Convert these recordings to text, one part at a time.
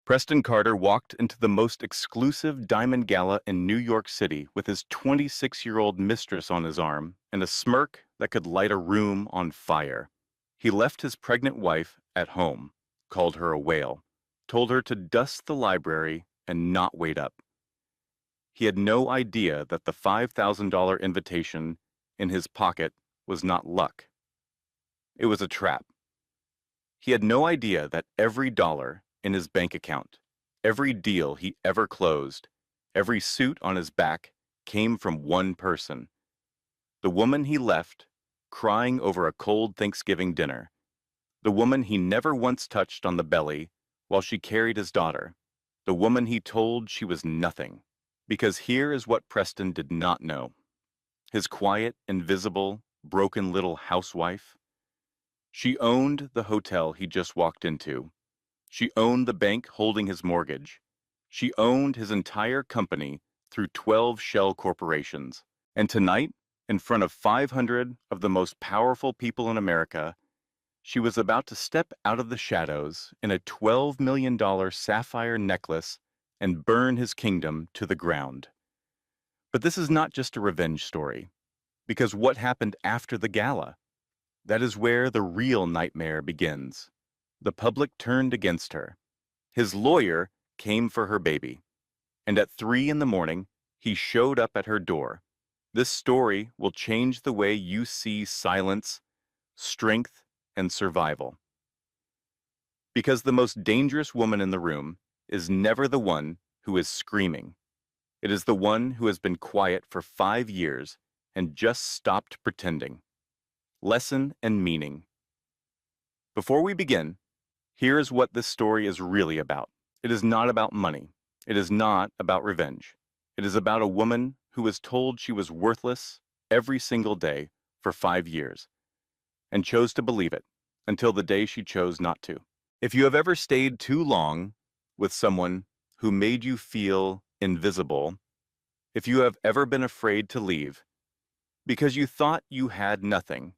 Preston Carter walked into the most exclusive diamond gala in New York City with his 26-year-old mistress on his arm and a smirk that could light a room on fire. He left his pregnant wife at home, called her a whale, told her to dust the library and not wait up. He had no idea that the $5,000 invitation in his pocket was not luck. It was a trap. He had no idea that every dollar in his bank account, every deal he ever closed, every suit on his back came from one person. The woman he left, crying over a cold Thanksgiving dinner. The woman he never once touched on the belly while she carried his daughter. The woman he told she was nothing. Because here is what Preston did not know. His quiet, invisible, broken little housewife. She owned the hotel he just walked into. She owned the bank holding his mortgage. She owned his entire company through 12 shell corporations. And tonight, in front of 500 of the most powerful people in America, she was about to step out of the shadows in a $12 million sapphire necklace and burn his kingdom to the ground. But this is not just a revenge story, because what happened after the gala? That is where the real nightmare begins. The public turned against her. His lawyer came for her baby, and at 3 in the morning, he showed up at her door. This story will change the way you see silence, strength, and survival. Because the most dangerous woman in the room is never the one who is screaming. It is the one who has been quiet for 5 years and just stopped pretending. Lesson and meaning. Before we begin, here is what this story is really about. It is not about money. It is not about revenge. It is about a woman who was told she was worthless every single day for 5 years and chose to believe it until the day she chose not to. If you have ever stayed too long with someone who made you feel invisible, if you have ever been afraid to leave because you thought you had nothing,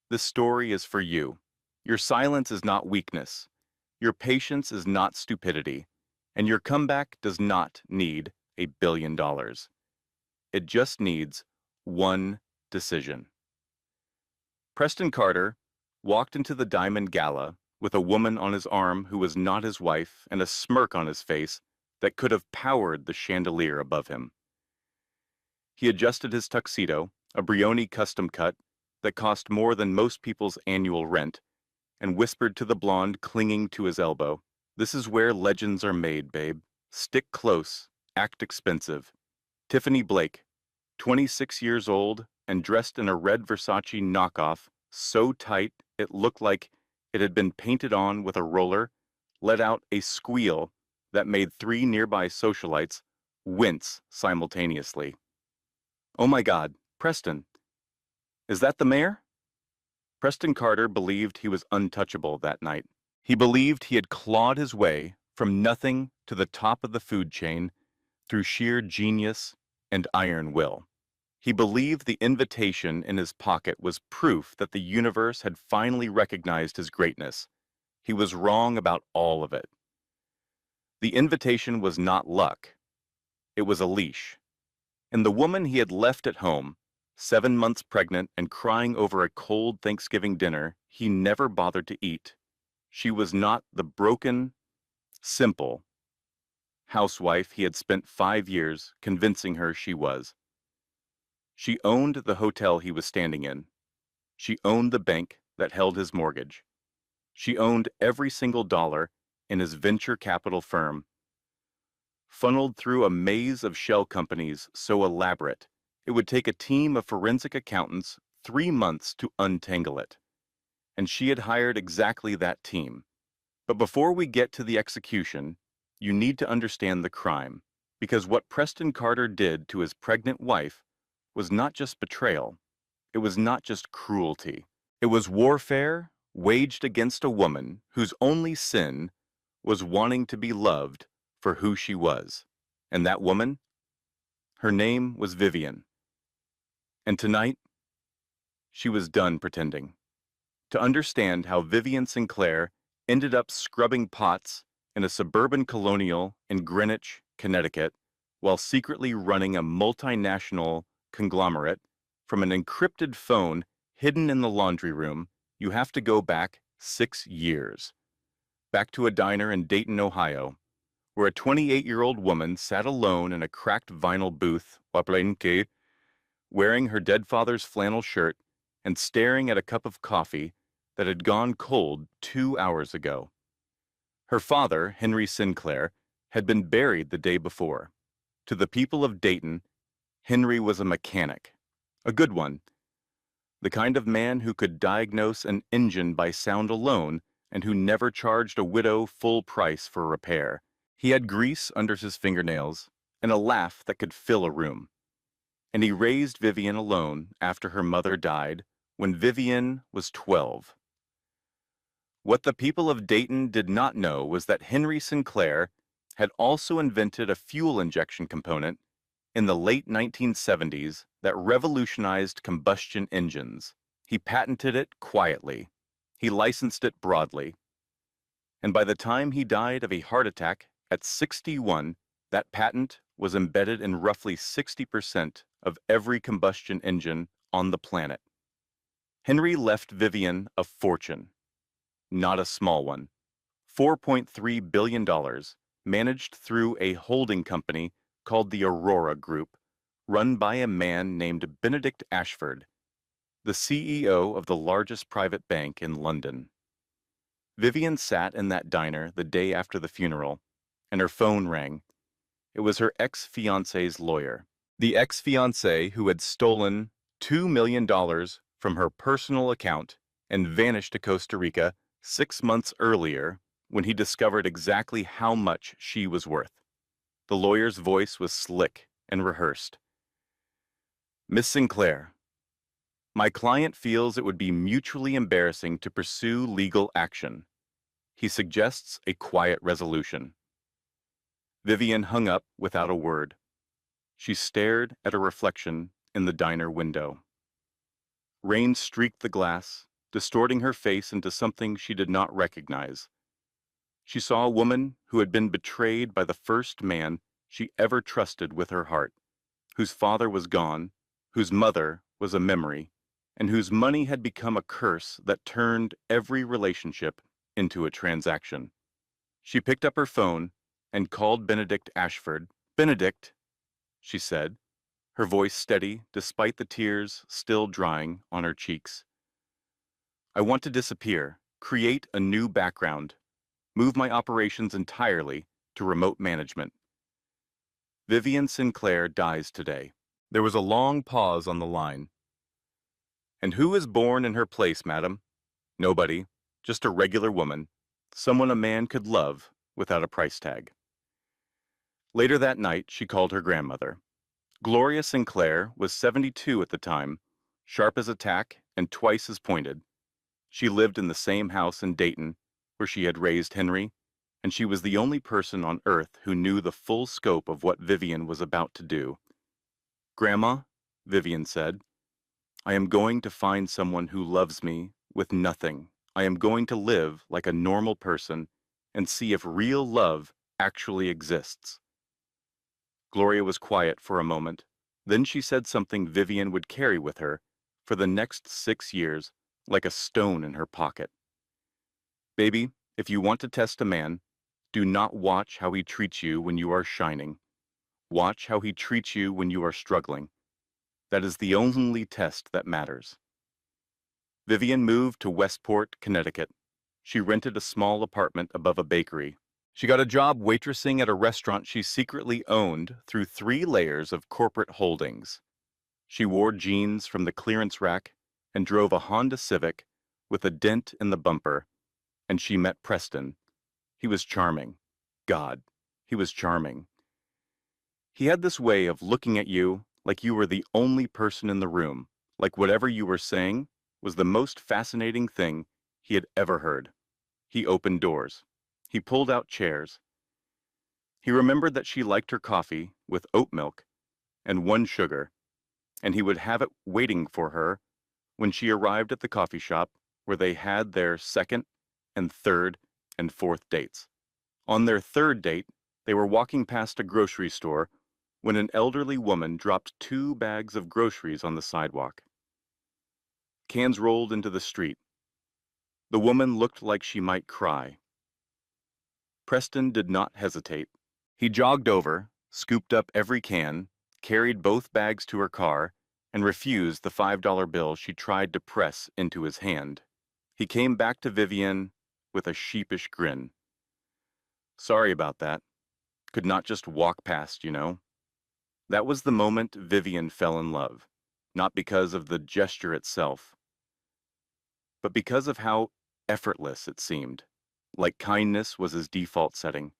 this story is for you. Your silence is not weakness. Your patience is not stupidity. And your comeback does not need $1 billion. It just needs one decision. Preston Carter walked into the Diamond Gala with a woman on his arm who was not his wife and a smirk on his face that could have powered the chandelier above him. He adjusted his tuxedo, a Brioni custom cut that cost more than most people's annual rent, and whispered to the blonde clinging to his elbow, "This is where legends are made, babe. Stick close, act expensive." Tiffany Blake, 26 years old and dressed in a red Versace knockoff, so tight it looked like it had been painted on with a roller, let out a squeal that made 3 nearby socialites wince simultaneously. "Oh my God, Preston, is that the mayor?" Preston Carter believed he was untouchable that night. He believed he had clawed his way from nothing to the top of the food chain through sheer genius and iron will. He believed the invitation in his pocket was proof that the universe had finally recognized his greatness. He was wrong about all of it. The invitation was not luck. It was a leash. And the woman he had left at home, 7 months pregnant and crying over a cold Thanksgiving dinner he never bothered to eat. She was not the broken, simple housewife he had spent 5 years convincing her she was. She owned the hotel he was standing in. She owned the bank that held his mortgage. She owned every single dollar in his venture capital firm, funneled through a maze of shell companies so elaborate it would take a team of forensic accountants 3 months to untangle it. And she had hired exactly that team. But before we get to the execution, you need to understand the crime, because what Preston Carter did to his pregnant wife was not just betrayal. It was not just cruelty. It was warfare waged against a woman whose only sin was wanting to be loved for who she was. And that woman? Her name was Vivian. And tonight, she was done pretending. To understand how Vivian Sinclair ended up scrubbing pots in a suburban colonial in Greenwich, Connecticut, while secretly running a multinational conglomerate from an encrypted phone hidden in the laundry room, you have to go back 6 years. Back to a diner in Dayton, Ohio, where a 28-year-old woman sat alone in a cracked vinyl booth, wearing her dead father's flannel shirt and staring at a cup of coffee that had gone cold 2 hours ago. Her father, Henry Sinclair, had been buried the day before. To the people of Dayton, Henry was a mechanic, a good one, the kind of man who could diagnose an engine by sound alone and who never charged a widow full price for repair. He had grease under his fingernails and a laugh that could fill a room. And he raised Vivian alone after her mother died when Vivian was 12. What the people of Dayton did not know was that Henry Sinclair had also invented a fuel injection component in the late 1970s that revolutionized combustion engines. He patented it quietly. He licensed it broadly. And by the time he died of a heart attack at 61, that patent was embedded in roughly 60% of every combustion engine on the planet. Henry left Vivian a fortune, not a small one. $4.3 billion, managed through a holding company called the Aurora Group, run by a man named Benedict Ashford, the CEO of the largest private bank in London. Vivian sat in that diner the day after the funeral, and her phone rang. It was her ex-fiancé's lawyer. The ex-fiancé who had stolen $2 million from her personal account and vanished to Costa Rica 6 months earlier when he discovered exactly how much she was worth. The lawyer's voice was slick and rehearsed. Miss Sinclair, my client feels it would be mutually embarrassing to pursue legal action. He suggests a quiet resolution. Vivian hung up without a word. She stared at a reflection in the diner window. Rain streaked the glass, distorting her face into something she did not recognize. She saw a woman who had been betrayed by the first man she ever trusted with her heart, whose father was gone, whose mother was a memory, and whose money had become a curse that turned every relationship into a transaction. She picked up her phone and called Benedict Ashford. "Benedict," she said, her voice steady despite the tears still drying on her cheeks. "I want to disappear, create a new background, move my operations entirely to remote management. Vivian Sinclair dies today." There was a long pause on the line. "And who is born in her place, madam?" "Nobody, just a regular woman, someone a man could love without a price tag." Later that night, she called her grandmother. Gloria Sinclair was 72 at the time, sharp as a tack and twice as pointed. She lived in the same house in Dayton, where she had raised Henry, and she was the only person on earth who knew the full scope of what Vivian was about to do. "Grandma," Vivian said, "I am going to find someone who loves me with nothing. I am going to live like a normal person and see if real love actually exists." Gloria was quiet for a moment. Then she said something Vivian would carry with her for the next 6 years, like a stone in her pocket. "Baby, if you want to test a man, do not watch how he treats you when you are shining. Watch how he treats you when you are struggling. That is the only test that matters." Vivian moved to Westport, Connecticut. She rented a small apartment above a bakery. She got a job waitressing at a restaurant she secretly owned through 3 layers of corporate holdings. She wore jeans from the clearance rack and drove a Honda Civic with a dent in the bumper. And she met Preston. He was charming. God, he was charming. He had this way of looking at you like you were the only person in the room, like whatever you were saying was the most fascinating thing he had ever heard. He opened doors. He pulled out chairs. He remembered that she liked her coffee with oat milk and 1 sugar, and he would have it waiting for her when she arrived at the coffee shop where they had their second and third and fourth dates. On their third date, they were walking past a grocery store when an elderly woman dropped 2 bags of groceries on the sidewalk. Cans rolled into the street. The woman looked like she might cry. Preston did not hesitate. He jogged over, scooped up every can, carried both bags to her car, and refused the $5 bill she tried to press into his hand. He came back to Vivian with a sheepish grin. Sorry about that. Could not just walk past, you know. That was the moment Vivian fell in love, not because of the gesture itself, but because of how effortless it seemed. Like kindness was his default setting.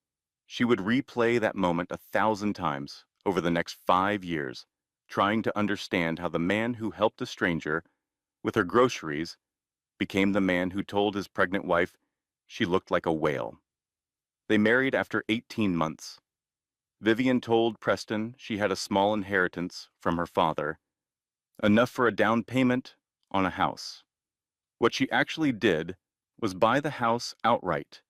She would replay that moment 1,000 times over the next 5 years, trying to understand how the man who helped a stranger with her groceries became the man who told his pregnant wife she looked like a whale. They married after 18 months. Vivian told Preston she had a small inheritance from her father, enough for a down payment on a house. What she actually did was buy the house outright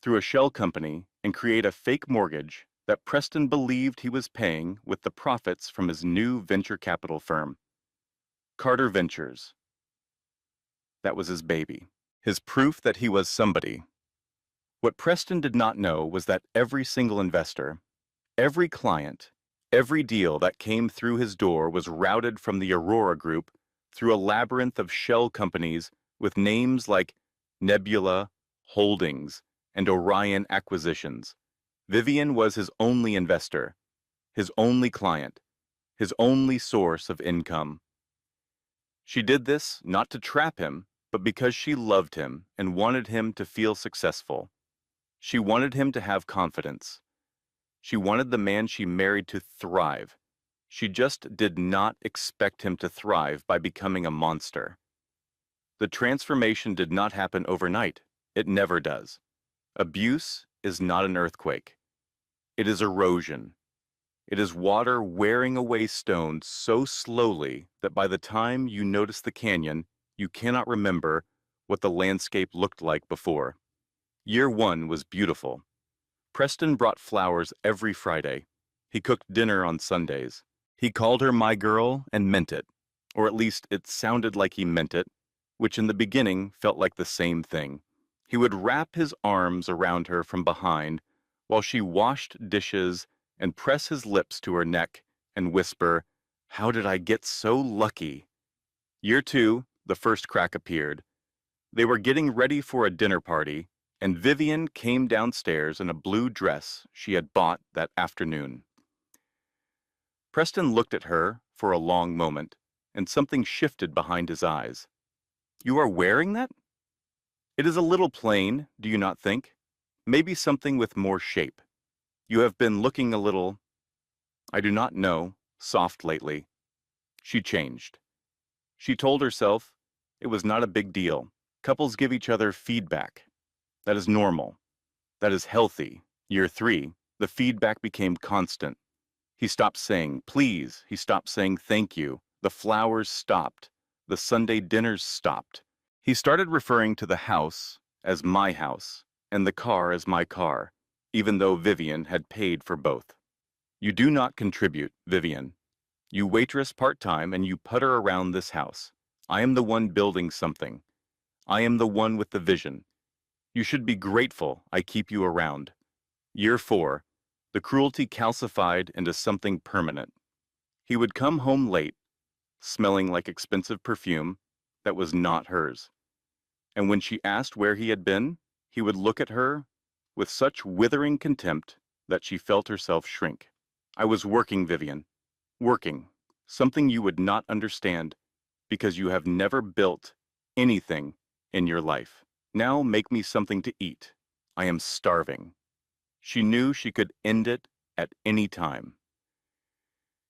through a shell company and create a fake mortgage that Preston believed he was paying with the profits from his new venture capital firm, Carter Ventures. That was his baby, his proof that he was somebody. What Preston did not know was that every single investor, every client, every deal that came through his door was routed from the Aurora Group through a labyrinth of shell companies with names like Nebula, Holdings, and Orion Acquisitions. Vivian was his only investor, his only client, his only source of income. She did this not to trap him, but because she loved him and wanted him to feel successful. She wanted him to have confidence. She wanted the man she married to thrive. She just did not expect him to thrive by becoming a monster. The transformation did not happen overnight. It never does. Abuse is not an earthquake. It is erosion. It is water wearing away stone so slowly that by the time you notice the canyon, you cannot remember what the landscape looked like before. Year 1 was beautiful. Preston brought flowers every Friday. He cooked dinner on Sundays. He called her my girl and meant it, or at least it sounded like he meant it, which in the beginning felt like the same thing. He would wrap his arms around her from behind while she washed dishes and press his lips to her neck and whisper, "How did I get so lucky?" Year 2, the first crack appeared. They were getting ready for a dinner party, and Vivian came downstairs in a blue dress she had bought that afternoon. Preston looked at her for a long moment, and something shifted behind his eyes. "You are wearing that? It is a little plain, do you not think? Maybe something with more shape. You have been looking a little, I do not know, soft lately." She changed. She told herself it was not a big deal. Couples give each other feedback. That is normal. That is healthy. Year 3, the feedback became constant. He stopped saying please. He stopped saying thank you. The flowers stopped. The Sunday dinners stopped. He started referring to the house as my house and the car as my car, even though Vivian had paid for both. You do not contribute, Vivian. You waitress part-time and you putter around this house. I am the one building something. I am the one with the vision. You should be grateful I keep you around. Year 4, the cruelty calcified into something permanent. He would come home late, smelling like expensive perfume that was not hers. And when she asked where he had been, he would look at her with such withering contempt that she felt herself shrink. "I was working, Vivian. Working. Something you would not understand because you have never built anything in your life. Now make me something to eat. I am starving." She knew she could end it at any time.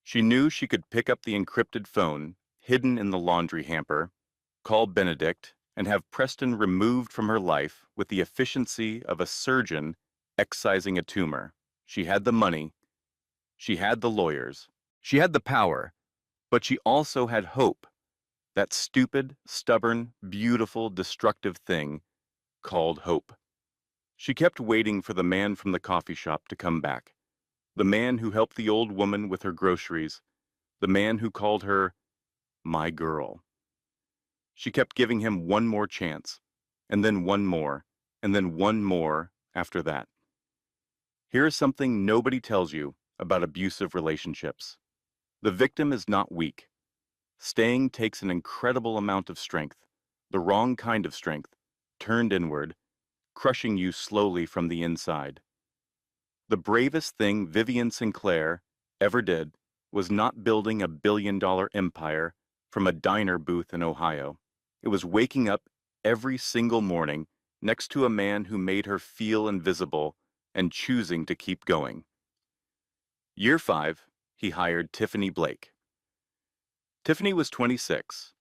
She knew she could pick up the encrypted phone hidden in the laundry hamper, call Benedict, and have Preston removed from her life with the efficiency of a surgeon excising a tumor. She had the money. She had the lawyers. She had the power. But she also had hope. That stupid, stubborn, beautiful, destructive thing called hope. She kept waiting for the man from the coffee shop to come back, the man who helped the old woman with her groceries, the man who called her my girl. She kept giving him one more chance, and then one more, and then one more after that. Here is something nobody tells you about abusive relationships. The victim is not weak. Staying takes an incredible amount of strength, the wrong kind of strength, turned inward, crushing you slowly from the inside. The bravest thing Vivian Sinclair ever did was not building a billion-dollar empire from a diner booth in Ohio. It was waking up every single morning next to a man who made her feel invisible and choosing to keep going. Year 5, he hired Tiffany Blake. Tiffany was 26,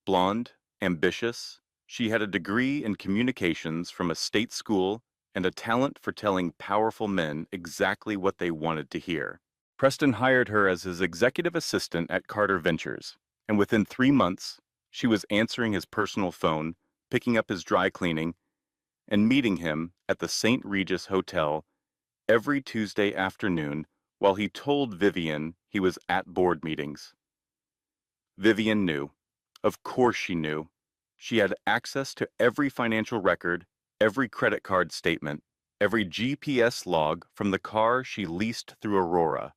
blonde, ambitious. She had a degree in communications from a state school and a talent for telling powerful men exactly what they wanted to hear. Preston hired her as his executive assistant at Carter Ventures, and within 3 months, she was answering his personal phone, picking up his dry cleaning, and meeting him at the St. Regis Hotel every Tuesday afternoon while he told Vivian he was at board meetings. Vivian knew. Of course she knew. She had access to every financial record, every credit card statement, every GPS log from the car she leased through Aurora.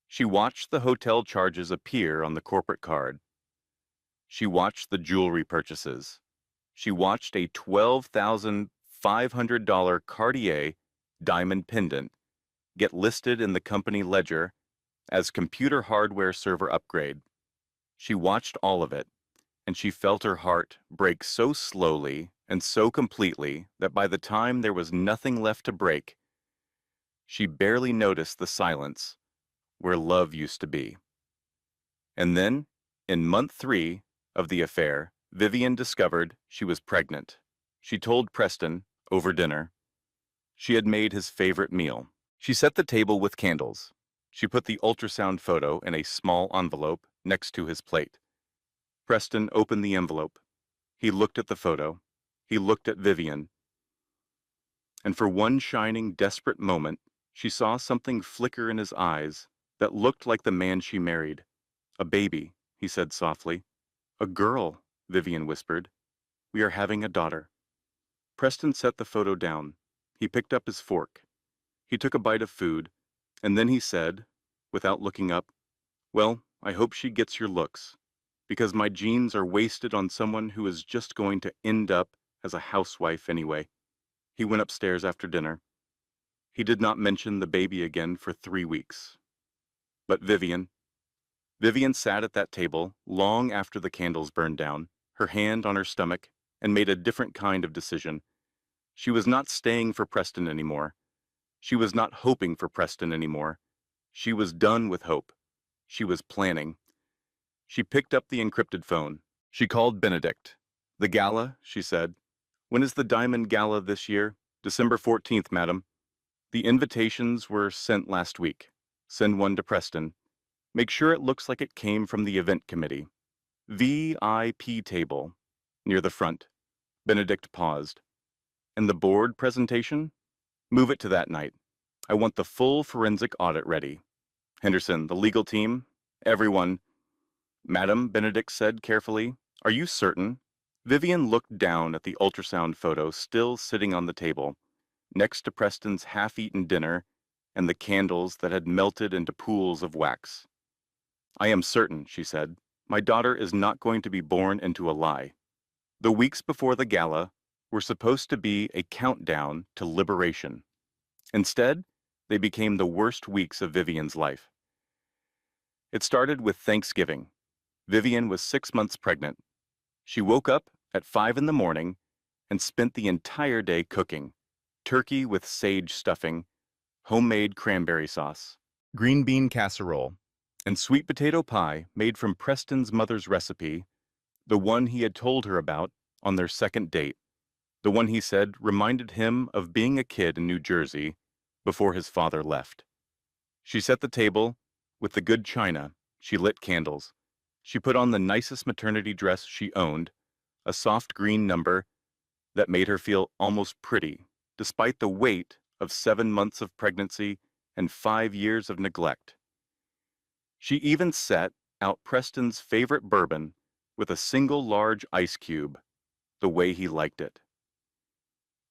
She watched the hotel charges appear on the corporate card. She watched the jewelry purchases. She watched a $12,500 Cartier diamond pendant get listed in the company ledger as computer hardware server upgrade. She watched all of it, and she felt her heart break so slowly and so completely that by the time there was nothing left to break, she barely noticed the silence where love used to be. And then, in month 3 of the affair, Vivian discovered she was pregnant. She told Preston, over dinner, she had made his favorite meal. She set the table with candles. She put the ultrasound photo in a small envelope next to his plate. Preston opened the envelope. He looked at the photo. He looked at Vivian. And for one shining, desperate moment, she saw something flicker in his eyes that looked like the man she married. A baby, he said softly. A girl, Vivian whispered. We are having a daughter. Preston set the photo down. He picked up his fork. He took a bite of food, and then he said, without looking up, well, I hope she gets your looks, because my genes are wasted on someone who is just going to end up as a housewife anyway. He went upstairs after dinner. He did not mention the baby again for 3 weeks. But Vivian sat at that table long after the candles burned down, her hand on her stomach, and made a different kind of decision. She was not staying for Preston anymore. She was not hoping for Preston anymore. She was done with hope. She was planning. She picked up the encrypted phone. She called Benedict. The gala, she said. When is the Diamond Gala this year? December 14th, madam. The invitations were sent last week. Send one to Preston. Make sure it looks like it came from the event committee. VIP table, near the front. Benedict paused. And the board presentation? Move it to that night. I want the full forensic audit ready. Henderson, the legal team, everyone. Madam, Benedict said carefully, are you certain? Vivian looked down at the ultrasound photo still sitting on the table, next to Preston's half-eaten dinner and the candles that had melted into pools of wax. I am certain, she said. My daughter is not going to be born into a lie. The weeks before the gala were supposed to be a countdown to liberation. Instead, they became the worst weeks of Vivian's life. It started with Thanksgiving. Vivian was 6 months pregnant. She woke up at 5 in the morning and spent the entire day cooking. Turkey with sage stuffing, homemade cranberry sauce, green bean casserole, and sweet potato pie made from Preston's mother's recipe, the one he had told her about on their second date, the one he said reminded him of being a kid in New Jersey before his father left. She set the table with the good china. She lit candles. She put on the nicest maternity dress she owned, a soft green number that made her feel almost pretty. despite the weight of 7 months of pregnancy and 5 years of neglect. She even set out Preston's favorite bourbon with a single large ice cube, the way he liked it.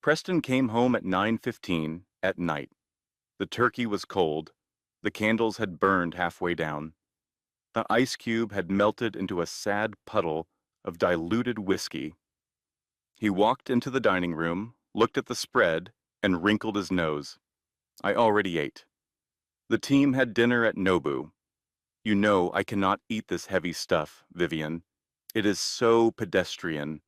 Preston came home at 9:15 at night. The turkey was cold, the candles had burned halfway down, the ice cube had melted into a sad puddle of diluted whiskey. He walked into the dining room, looked at the spread, and wrinkled his nose. I already ate. The team had dinner at Nobu. You know I cannot eat this heavy stuff, Vivian. It is so pedestrian.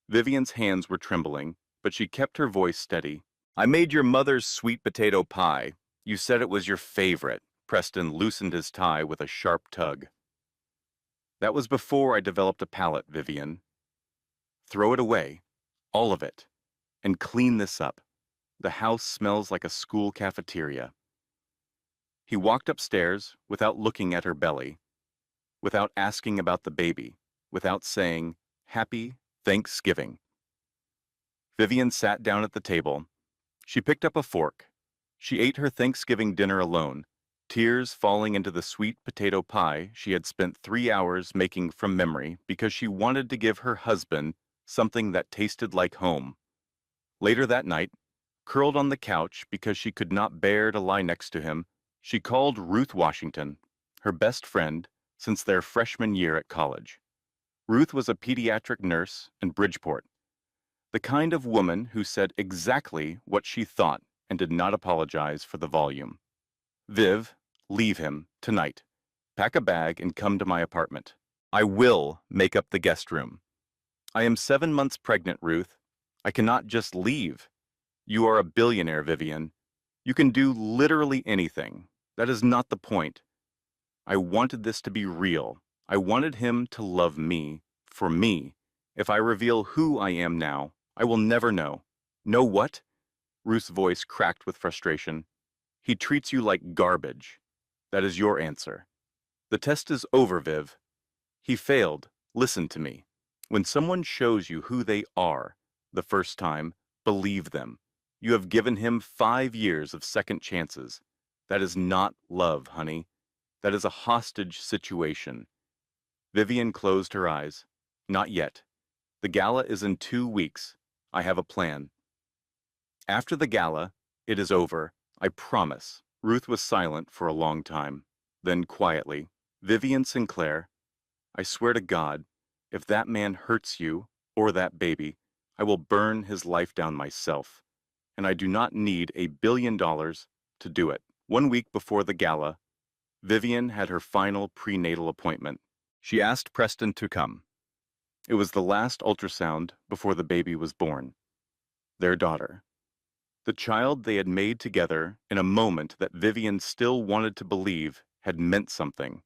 Vivian's hands were trembling, but she kept her voice steady. I made your mother's sweet potato pie. You said it was your favorite. Preston loosened his tie with a sharp tug. That was before I developed a palate, Vivian. Throw it away, all of it, and clean this up. The house smells like a school cafeteria. He walked upstairs without looking at her belly, without asking about the baby, without saying, Happy Thanksgiving. Vivian sat down at the table. She picked up a fork. She ate her Thanksgiving dinner alone, tears falling into the sweet potato pie she had spent 3 hours making from memory because she wanted to give her husband something that tasted like home. Later that night, curled on the couch because she could not bear to lie next to him, she called Ruth Washington, her best friend since their freshman year at college. Ruth was a pediatric nurse in Bridgeport, the kind of woman who said exactly what she thought and did not apologize for the volume. Viv, leave him tonight. Pack a bag and come to my apartment. I will make up the guest room. I am 7 months pregnant, Ruth. I cannot just leave. You are a billionaire, Vivian. You can do literally anything. That is not the point. I wanted this to be real. I wanted him to love me, for me. If I reveal who I am now, I will never know. Know what? Ruth's voice cracked with frustration. He treats you like garbage. That is your answer. The test is over, Viv. He failed. Listen to me. When someone shows you who they are the first time, believe them. You have given him 5 years of second chances. That is not love, honey. That is a hostage situation. Vivian closed her eyes. Not yet. The gala is in 2 weeks. I have a plan. After the gala, it is over. I promise. Ruth was silent for a long time. Then quietly, Vivian Sinclair, I swear to God, if that man hurts you or that baby, I will burn his life down myself. And I do not need $1 billion to do it. 1 week before the gala, Vivian had her final prenatal appointment. She asked Preston to come. It was the last ultrasound before the baby was born. Their daughter. The child they had made together in a moment that Vivian still wanted to believe had meant something.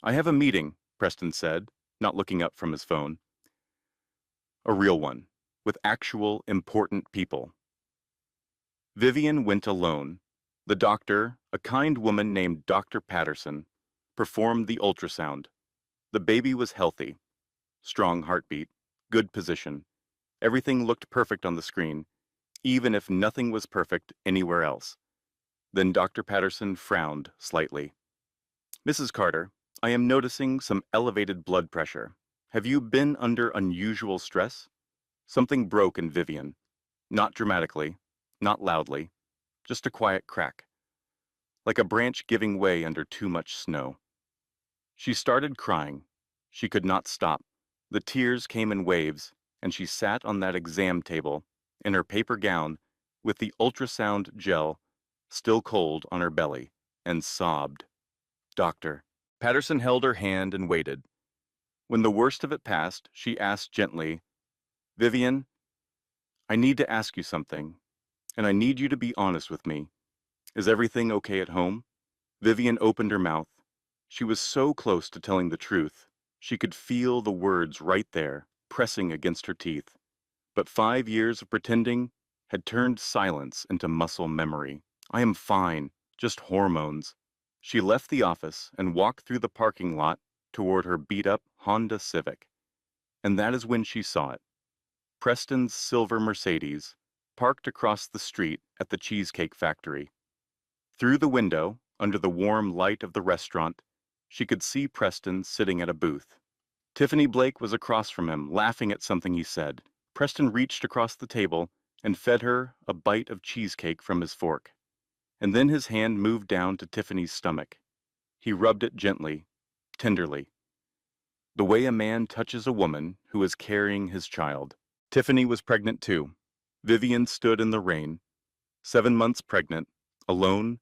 I have a meeting, Preston said, not looking up from his phone. A real one, with actual important people. Vivian went alone. The doctor, a kind woman named Dr. Patterson, performed the ultrasound. The baby was healthy. Strong heartbeat, good position. Everything looked perfect on the screen, even if nothing was perfect anywhere else. Then Dr. Patterson frowned slightly. Mrs. Carter, I am noticing some elevated blood pressure. Have you been under unusual stress? Something broke in Vivian. Not dramatically, not loudly, just a quiet crack. Like a branch giving way under too much snow. She started crying. She could not stop. The tears came in waves, and she sat on that exam table, in her paper gown, with the ultrasound gel still cold on her belly, and sobbed. Doctor. Patterson held her hand and waited. When the worst of it passed, she asked gently, Vivian, I need to ask you something, and I need you to be honest with me. Is everything okay at home? Vivian opened her mouth. She was so close to telling the truth. She could feel the words right there, pressing against her teeth. But 5 years of pretending had turned silence into muscle memory. I am fine, just hormones. She left the office and walked through the parking lot toward her beat-up Honda Civic. And that is when she saw it. Preston's silver Mercedes, parked across the street at the Cheesecake Factory. Through the window, under the warm light of the restaurant, she could see Preston sitting at a booth. Tiffany Blake was across from him, laughing at something he said. Preston reached across the table and fed her a bite of cheesecake from his fork. And then his hand moved down to Tiffany's stomach. He rubbed it gently, tenderly, the way a man touches a woman who is carrying his child. Tiffany was pregnant too. Vivian stood in the rain, 7 months pregnant, alone,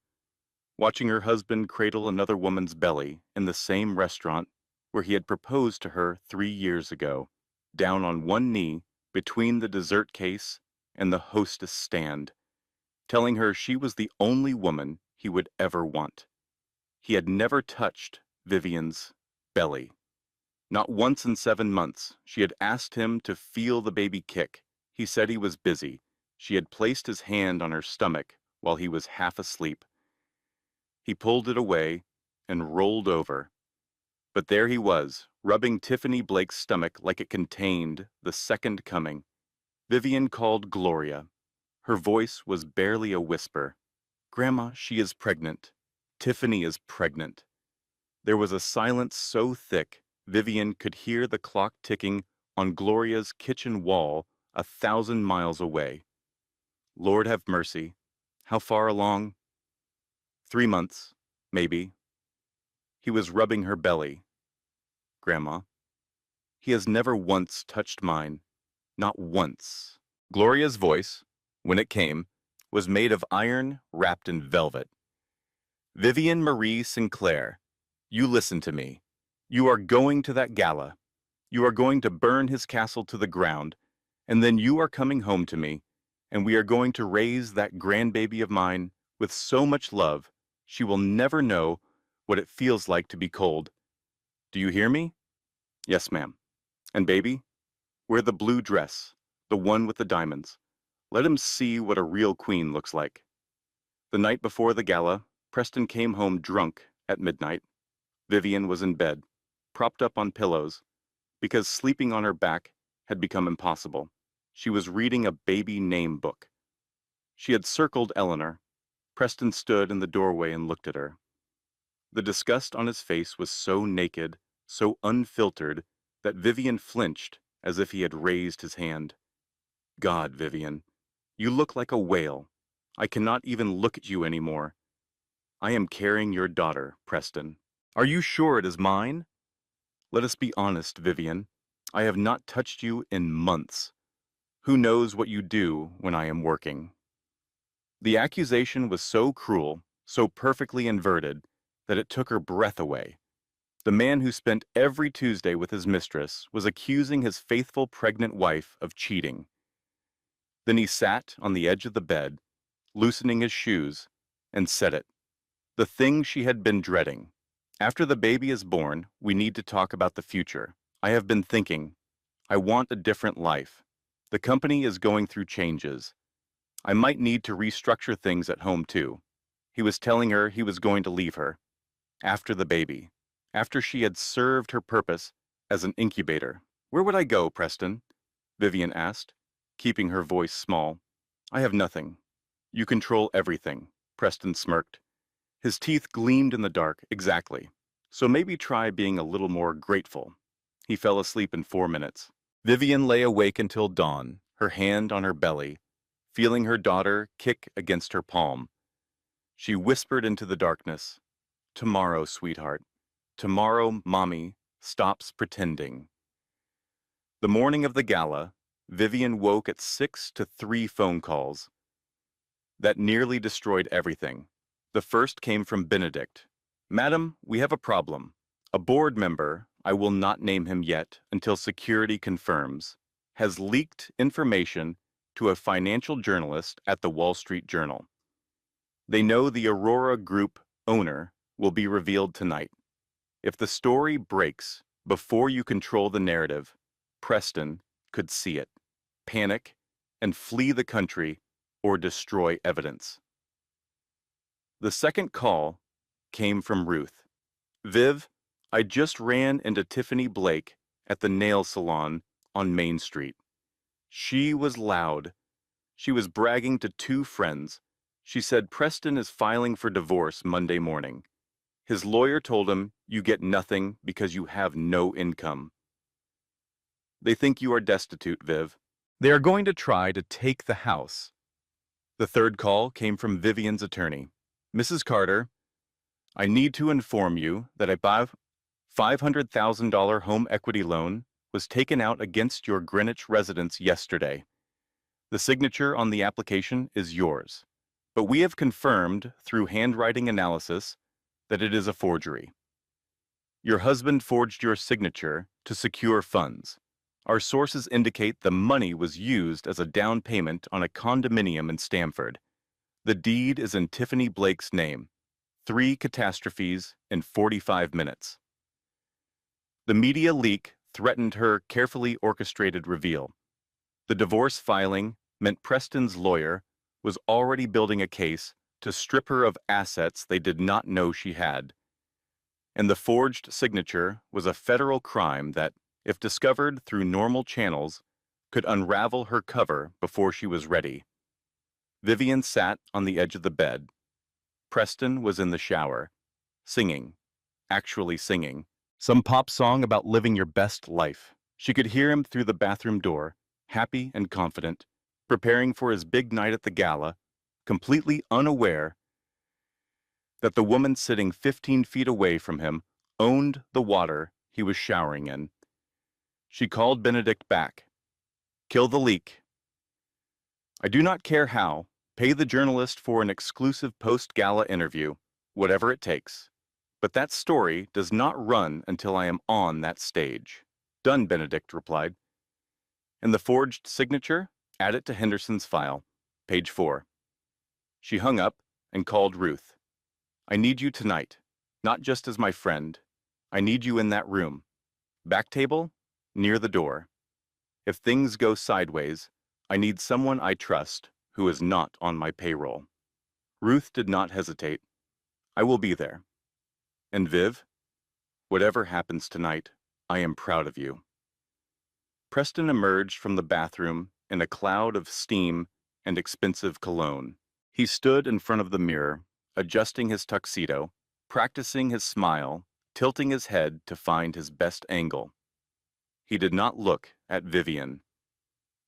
watching her husband cradle another woman's belly in the same restaurant where he had proposed to her 3 years ago, down on one knee between the dessert case and the hostess stand, telling her she was the only woman he would ever want. He had never touched Vivian's belly. Not once in 7 months. She had asked him to feel the baby kick. He said he was busy. She had placed his hand on her stomach while he was half asleep. He pulled it away and rolled over. But there he was, rubbing Tiffany Blake's stomach like it contained the second coming. Vivian called Gloria. Her voice was barely a whisper. "Grandma, she is pregnant. Tiffany is pregnant." There was a silence so thick Vivian could hear the clock ticking on Gloria's kitchen wall 1,000 miles away. Lord have mercy. How far along? 3 months, maybe. He was rubbing her belly. "Grandma, he has never once touched mine. Not once." Gloria's voice, when it came, was made of iron wrapped in velvet. "Vivian Marie Sinclair, you listen to me. You are going to that gala. You are going to burn his castle to the ground, and then you are coming home to me, and we are going to raise that grandbaby of mine with so much love, she will never know what it feels like to be cold. Do you hear me?" "Yes, ma'am." "And baby, wear the blue dress, the one with the diamonds. Let him see what a real queen looks like." The night before the gala, Preston came home drunk at midnight. Vivian was in bed, propped up on pillows, because sleeping on her back had become impossible. She was reading a baby name book. She had circled Eleanor. Preston stood in the doorway and looked at her. The disgust on his face was so naked, so unfiltered, that Vivian flinched as if he had raised his hand. "God, Vivian, you look like a whale. I cannot even look at you anymore. I am carrying your daughter, Preston. Are you sure it is mine? Let us be honest, Vivian. I have not touched you in months. Who knows what you do when I am working?" The accusation was so cruel, so perfectly inverted, that it took her breath away. The man who spent every Tuesday with his mistress was accusing his faithful pregnant wife of cheating. Then he sat on the edge of the bed, loosening his shoes, and said it. The thing she had been dreading. "After the baby is born, we need to talk about the future. I have been thinking. I want a different life. The company is going through changes. I might need to restructure things at home too." He was telling her he was going to leave her. After the baby. After she had served her purpose as an incubator. "Where would I go, Preston?" Vivian asked, keeping her voice small. "I have nothing. You control everything," Preston smirked. His teeth gleamed in the dark. "Exactly. So maybe try being a little more grateful." He fell asleep in 4 minutes. Vivian lay awake until dawn, her hand on her belly, feeling her daughter kick against her palm. She whispered into the darkness, "Tomorrow, sweetheart. Tomorrow, Mommy stops pretending." The morning of the gala, Vivian woke at 6 to 3 phone calls. That nearly destroyed everything. The first came from Benedict. "Madam, we have a problem. A board member, I will not name him yet until security confirms, has leaked information to a financial journalist at the Wall Street Journal. They know the Aurora Group owner will be revealed tonight. If the story breaks before you control the narrative, Preston could see it, panic, and flee the country or destroy evidence." The second call came from Ruth. "Viv, I just ran into Tiffany Blake at the nail salon on Main Street. She was loud. She was bragging to two friends. She said Preston is filing for divorce Monday morning. His lawyer told him, "You get nothing because you have no income. They think you are destitute, Viv. They are going to try to take the house." The third call came from Vivian's attorney. "Mrs. Carter, I need to inform you that a $500,000 home equity loan was taken out against your Greenwich residence yesterday. The signature on the application is yours, but we have confirmed through handwriting analysis that it is a forgery. Your husband forged your signature to secure funds. Our sources indicate the money was used as a down payment on a condominium in Stamford. The deed is in Tiffany Blake's name. 3 catastrophes in 45 minutes. The media leak threatened her carefully orchestrated reveal. The divorce filing meant Preston's lawyer was already building a case to strip her of assets they did not know she had. And the forged signature was a federal crime that, if discovered through normal channels, could unravel her cover before she was ready. Vivian sat on the edge of the bed. Preston was in the shower, singing, actually singing, some pop song about living your best life. She could hear him through the bathroom door, happy and confident, preparing for his big night at the gala, completely unaware that the woman sitting 15 feet away from him owned the water he was showering in. She called Benedict back. "Kill the leak. I do not care how. Pay the journalist for an exclusive post-gala interview, whatever it takes. But that story does not run until I am on that stage." "Done," Benedict replied. "And the forged signature? Add it to Henderson's file. Page 4. She hung up and called Ruth. "I need you tonight, not just as my friend. I need you in that room. Back table, near the door. If things go sideways, I need someone I trust who is not on my payroll." Ruth did not hesitate. "I will be there. And Viv, whatever happens tonight, I am proud of you." Preston emerged from the bathroom in a cloud of steam and expensive cologne. He stood in front of the mirror, adjusting his tuxedo, practicing his smile, tilting his head to find his best angle. He did not look at Vivian.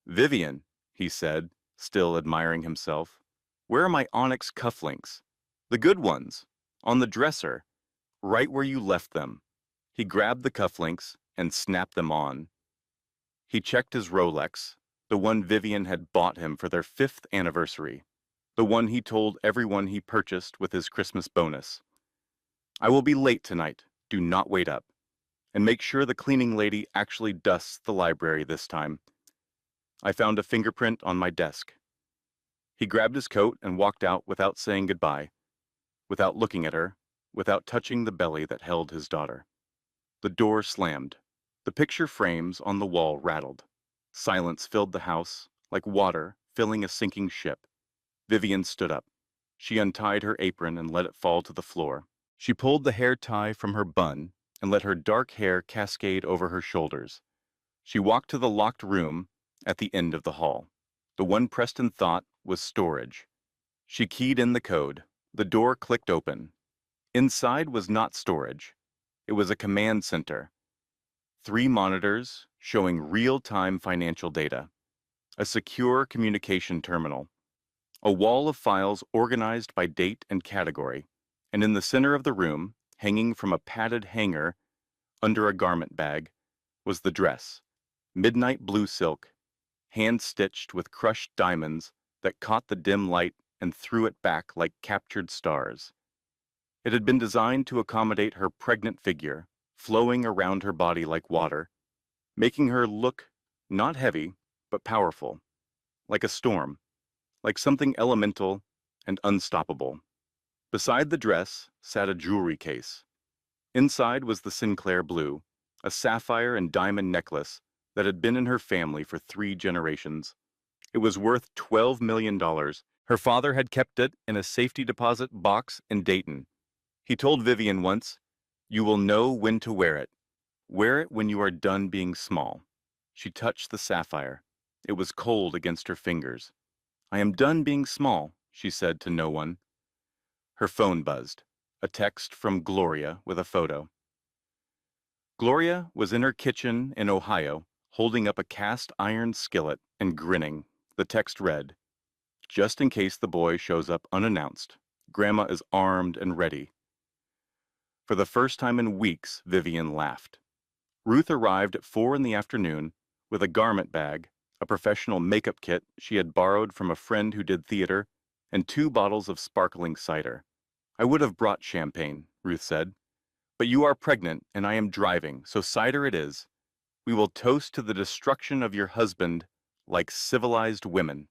"Vivian," he said, still admiring himself, "where are my onyx cufflinks? The good ones, on the dresser, right where you left them." He grabbed the cufflinks and snapped them on. He checked his Rolex, the one Vivian had bought him for their 5th anniversary, the one he told everyone he purchased with his Christmas bonus. "I will be late tonight. Do not wait up. And make sure the cleaning lady actually dusts the library this time. I found a fingerprint on my desk." He grabbed his coat and walked out without saying goodbye, without looking at her, without touching the belly that held his daughter. The door slammed. The picture frames on the wall rattled. Silence filled the house, like water filling a sinking ship. Vivian stood up. She untied her apron and let it fall to the floor. She pulled the hair tie from her bun and let her dark hair cascade over her shoulders. She walked to the locked room at the end of the hall. The one Preston thought was storage. She keyed in the code. The door clicked open. Inside was not storage. It was a command center. 3 monitors showing real-time financial data. A secure communication terminal. A wall of files organized by date and category. And in the center of the room, hanging from a padded hanger under a garment bag, was the dress. Midnight blue silk, hand-stitched with crushed diamonds that caught the dim light and threw it back like captured stars. It had been designed to accommodate her pregnant figure, flowing around her body like water, making her look not heavy, but powerful, like a storm, like something elemental and unstoppable. Beside the dress sat a jewelry case. Inside was the Sinclair blue, a sapphire and diamond necklace that had been in her family for 3 generations. It was worth $12 million. Her father had kept it in a safety deposit box in Dayton. He told Vivian once, "You will know when to wear it. Wear it when you are done being small." She touched the sapphire. It was cold against her fingers. I am done being small, she said to no one. Her phone buzzed. A text from Gloria with a photo. Gloria was in her kitchen in Ohio, holding up a cast iron skillet and grinning. The text read, "Just in case the boy shows up unannounced, Grandma is armed and ready." For the first time in weeks, Vivian laughed. Ruth arrived at 4 in the afternoon with a garment bag, a professional makeup kit she had borrowed from a friend who did theater, and 2 bottles of sparkling cider. "I would have brought champagne," Ruth said, "but you are pregnant and I am driving, so cider it is. We will toast to the destruction of your husband like civilized women."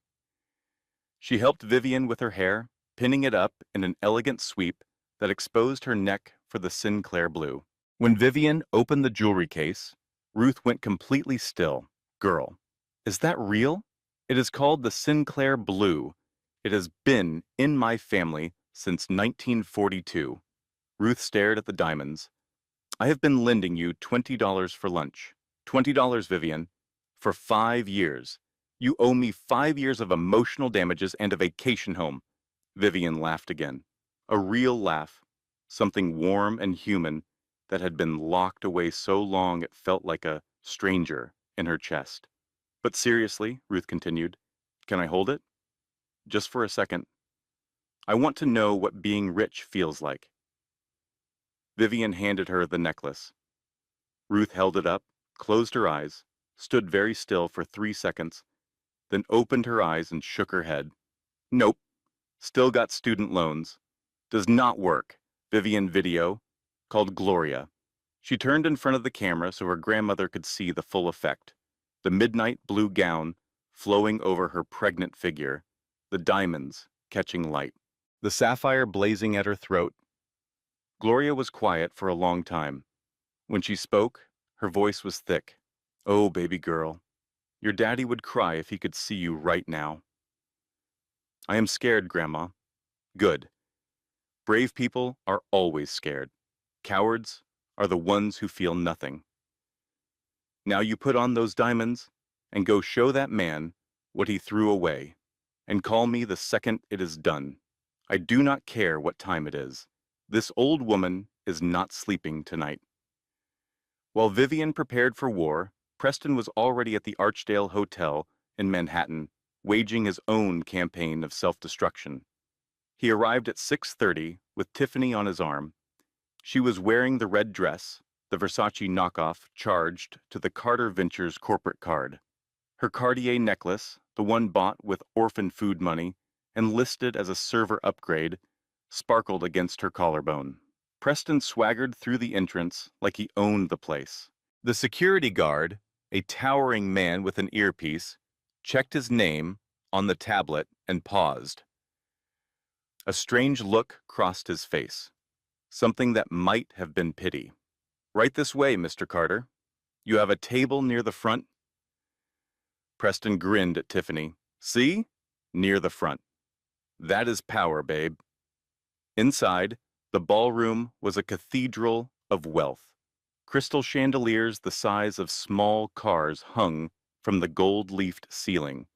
She helped Vivian with her hair, pinning it up in an elegant sweep that exposed her neck for the Sinclair blue. When Vivian opened the jewelry case, Ruth went completely still. "Girl, is that real? It is called the Sinclair blue. It has been in my family since 1942. Ruth stared at the diamonds. "I have been lending you $20 for lunch. $20, Vivian, for 5 years. You owe me 5 years of emotional damages and a vacation home." Vivian laughed again. A real laugh, something warm and human that had been locked away so long it felt like a stranger in her chest. "But seriously," Ruth continued, "can I hold it? Just for a second. I want to know what being rich feels like." Vivian handed her the necklace. Ruth held it up, closed her eyes, stood very still for 3 seconds, then opened her eyes and shook her head. "Nope. Still got student loans. Does not work." Vivian video, called Gloria. She turned in front of the camera so her grandmother could see the full effect. The midnight blue gown flowing over her pregnant figure, the diamonds catching light, the sapphire blazing at her throat. Gloria was quiet for a long time. When she spoke, her voice was thick. "Oh, baby girl, your daddy would cry if he could see you right now." "I am scared, Grandma." "Good. Brave people are always scared. Cowards are the ones who feel nothing. Now you put on those diamonds and go show that man what he threw away, and call me the second it is done. I do not care what time it is. This old woman is not sleeping tonight." While Vivian prepared for war, Preston was already at the Archdale Hotel in Manhattan, waging his own campaign of self-destruction. He arrived at 6:30 with Tiffany on his arm. She was wearing the red dress, the Versace knockoff charged to the Carter Ventures corporate card. Her Cartier necklace, the one bought with orphan food money and listed as a server upgrade, sparkled against her collarbone. Preston swaggered through the entrance like he owned the place. The security guard, a towering man with an earpiece, checked his name on the tablet and paused. A strange look crossed his face, something that might have been pity. "Right this way, Mr. Carter. You have a table near the front." Preston grinned at Tiffany. "See? Near the front. That is power, babe." Inside, the ballroom was a cathedral of wealth. Crystal chandeliers the size of small cars hung from the gold-leafed ceiling.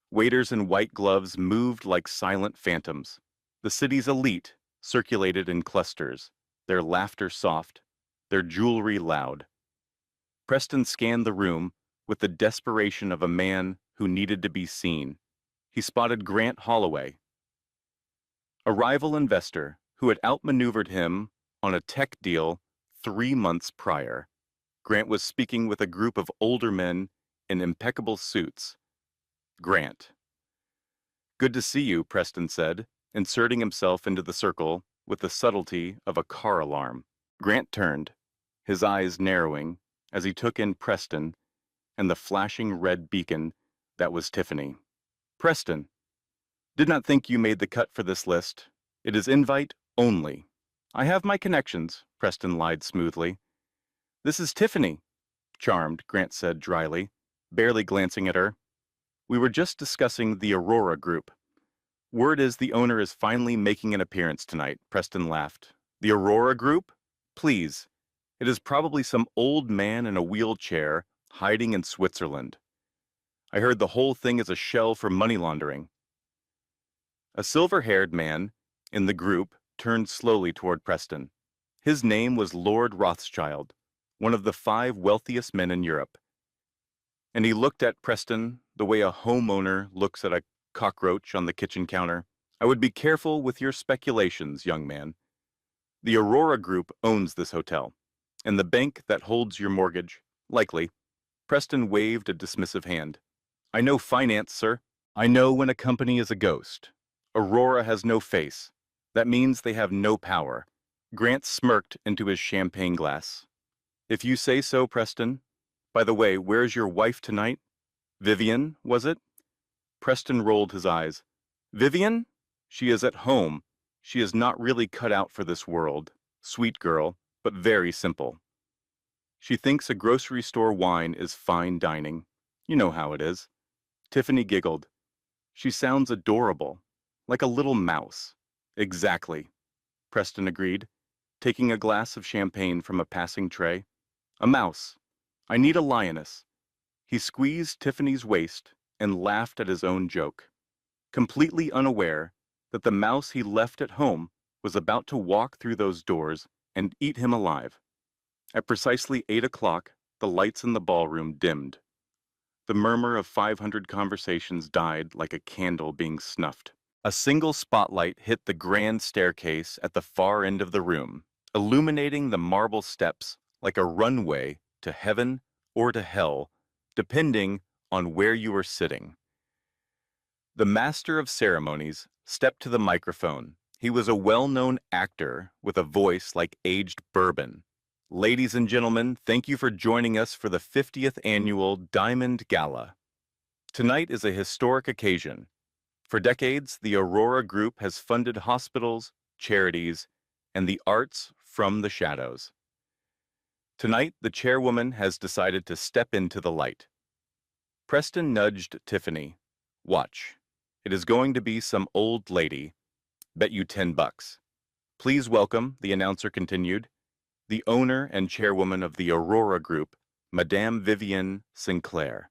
Waiters in white gloves moved like silent phantoms. The city's elite circulated in clusters, their laughter soft, their jewelry loud. Preston scanned the room with the desperation of a man who needed to be seen. He spotted Grant Holloway, a rival investor who had outmaneuvered him on a tech deal 3 months prior. Grant was speaking with a group of older men in impeccable suits. "Grant." "Good to see you," Preston said, inserting himself into the circle with the subtlety of a car alarm. Grant turned, his eyes narrowing as he took in Preston and the flashing red beacon that was Tiffany. "Preston, did not think you made the cut for this list. It is invite only." "I have my connections," Preston lied smoothly. "This is Tiffany." "Charmed," Grant said dryly, barely glancing at her. "We were just discussing the Aurora Group." "Word is the owner is finally making an appearance tonight," Preston laughed. "The Aurora Group? Please. It is probably some old man in a wheelchair hiding in Switzerland." I heard the whole thing is a shell for money laundering. A silver-haired man in the group turned slowly toward Preston. His name was Lord Rothschild, one of the 5 wealthiest men in Europe. And he looked at Preston the way a homeowner looks at a cockroach on the kitchen counter. I would be careful with your speculations, young man. The Aurora Group owns this hotel, and the bank that holds your mortgage, likely. Preston waved a dismissive hand. I know finance, sir. I know when a company is a ghost. Aurora has no face. That means they have no power. Grant smirked into his champagne glass. If you say so, Preston. By the way, where's your wife tonight? Vivian, was it? Preston rolled his eyes. Vivian? She is at home. She is not really cut out for this world. Sweet girl, but very simple. She thinks a grocery store wine is fine dining. You know how it is. Tiffany giggled. She sounds adorable, like a little mouse. Exactly, Preston agreed, taking a glass of champagne from a passing tray. A mouse. I need a lioness. He squeezed Tiffany's waist and laughed at his own joke, completely unaware that the mouse he left at home was about to walk through those doors and eat him alive. At precisely 8 o'clock, the lights in the ballroom dimmed. The murmur of 500 conversations died like a candle being snuffed. A single spotlight hit the grand staircase at the far end of the room, illuminating the marble steps like a runway to heaven or to hell, depending on where you were sitting. The master of ceremonies stepped to the microphone. He was a well-known actor with a voice like aged bourbon. Ladies and gentlemen, thank you for joining us for the 50th annual Diamond Gala. Tonight is a historic occasion. For decades, the Aurora Group has funded hospitals, charities, and the arts from the shadows. Tonight, the chairwoman has decided to step into the light. Preston nudged Tiffany. Watch. It is going to be some old lady. Bet you $10. Please welcome, the announcer continued, the owner and chairwoman of the Aurora Group, Madame Vivian Sinclair.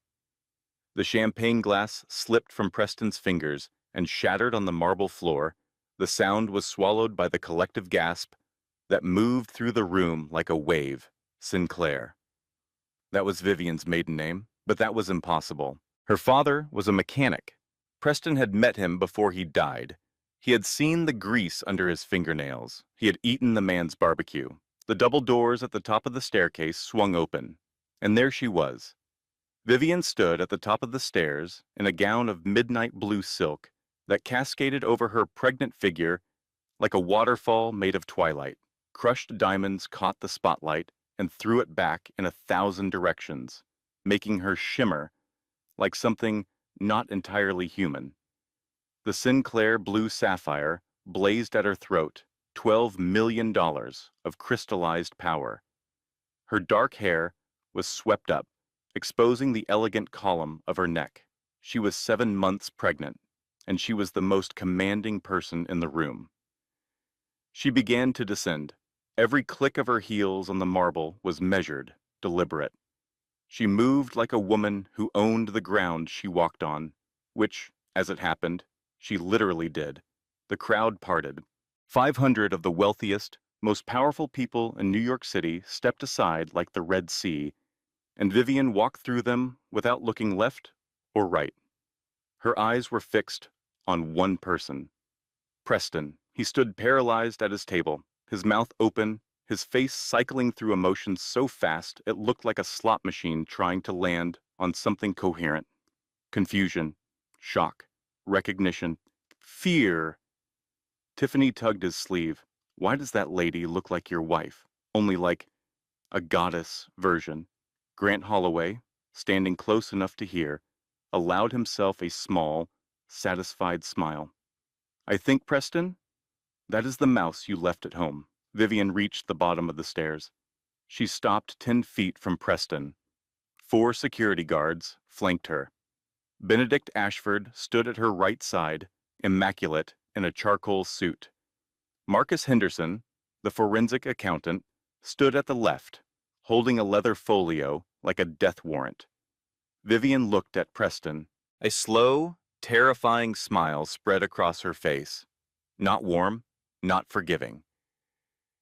The champagne glass slipped from Preston's fingers and shattered on the marble floor. The sound was swallowed by the collective gasp that moved through the room like a wave. Sinclair. That was Vivian's maiden name, but that was impossible. Her father was a mechanic. Preston had met him before he died. He had seen the grease under his fingernails. He had eaten the man's barbecue. The double doors at the top of the staircase swung open, and there she was. Vivian stood at the top of the stairs in a gown of midnight blue silk that cascaded over her pregnant figure like a waterfall made of twilight. Crushed diamonds caught the spotlight and threw it back in 1,000 directions, making her shimmer like something not entirely human. The Sinclair blue sapphire blazed at her throat, $12 million of crystallized power. Her dark hair was swept up, exposing the elegant column of her neck. She was 7 months pregnant, and she was the most commanding person in the room. She began to descend. Every click of her heels on the marble was measured, deliberate. She moved like a woman who owned the ground she walked on, which, as it happened, she literally did. The crowd parted. 500 of the wealthiest, most powerful people in New York City stepped aside like the Red Sea, and Vivian walked through them without looking left or right. Her eyes were fixed on one person. Preston. He stood paralyzed at his table, his mouth open, his face cycling through emotions so fast it looked like a slot machine trying to land on something coherent. Confusion, shock, recognition, fear. Tiffany tugged his sleeve. Why does that lady look like your wife? Only like a goddess version. Grant Holloway, standing close enough to hear, allowed himself a small, satisfied smile. I think, Preston, that is the mouse you left at home. Vivian reached the bottom of the stairs. She stopped 10 feet from Preston. 4 security guards flanked her. Benedict Ashford stood at her right side, immaculate in a charcoal suit. Marcus Henderson, the forensic accountant, stood at the left, holding a leather folio like a death warrant. Vivian looked at Preston. A slow, terrifying smile spread across her face. Not warm, not forgiving.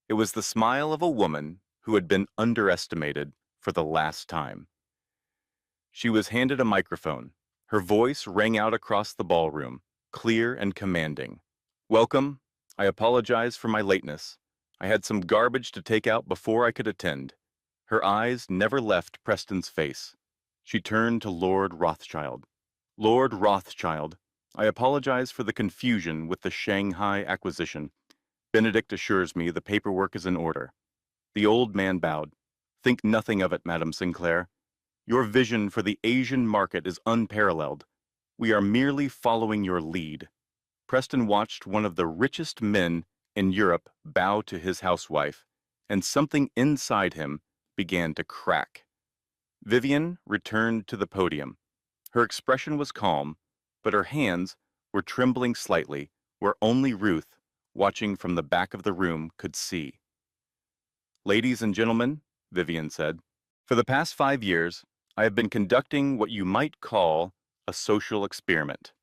It was the smile of a woman who had been underestimated for the last time. She was handed a microphone. Her voice rang out across the ballroom, clear and commanding. "Welcome. I apologize for my lateness. I had some garbage to take out before I could attend." Her eyes never left Preston's face. She turned to Lord Rothschild. "Lord Rothschild, I apologize for the confusion with the Shanghai acquisition. Benedict assures me the paperwork is in order." The old man bowed. "Think nothing of it, Madam Sinclair. Your vision for the Asian market is unparalleled. We are merely following your lead." Preston watched one of the richest men in Europe bow to his housewife, and something inside him began to crack. Vivian returned to the podium. Her expression was calm, but her hands were trembling slightly, where only Ruth, watching from the back of the room, could see. "Ladies and gentlemen," Vivian said, "for the past 5 years, I have been conducting what you might call a social experiment.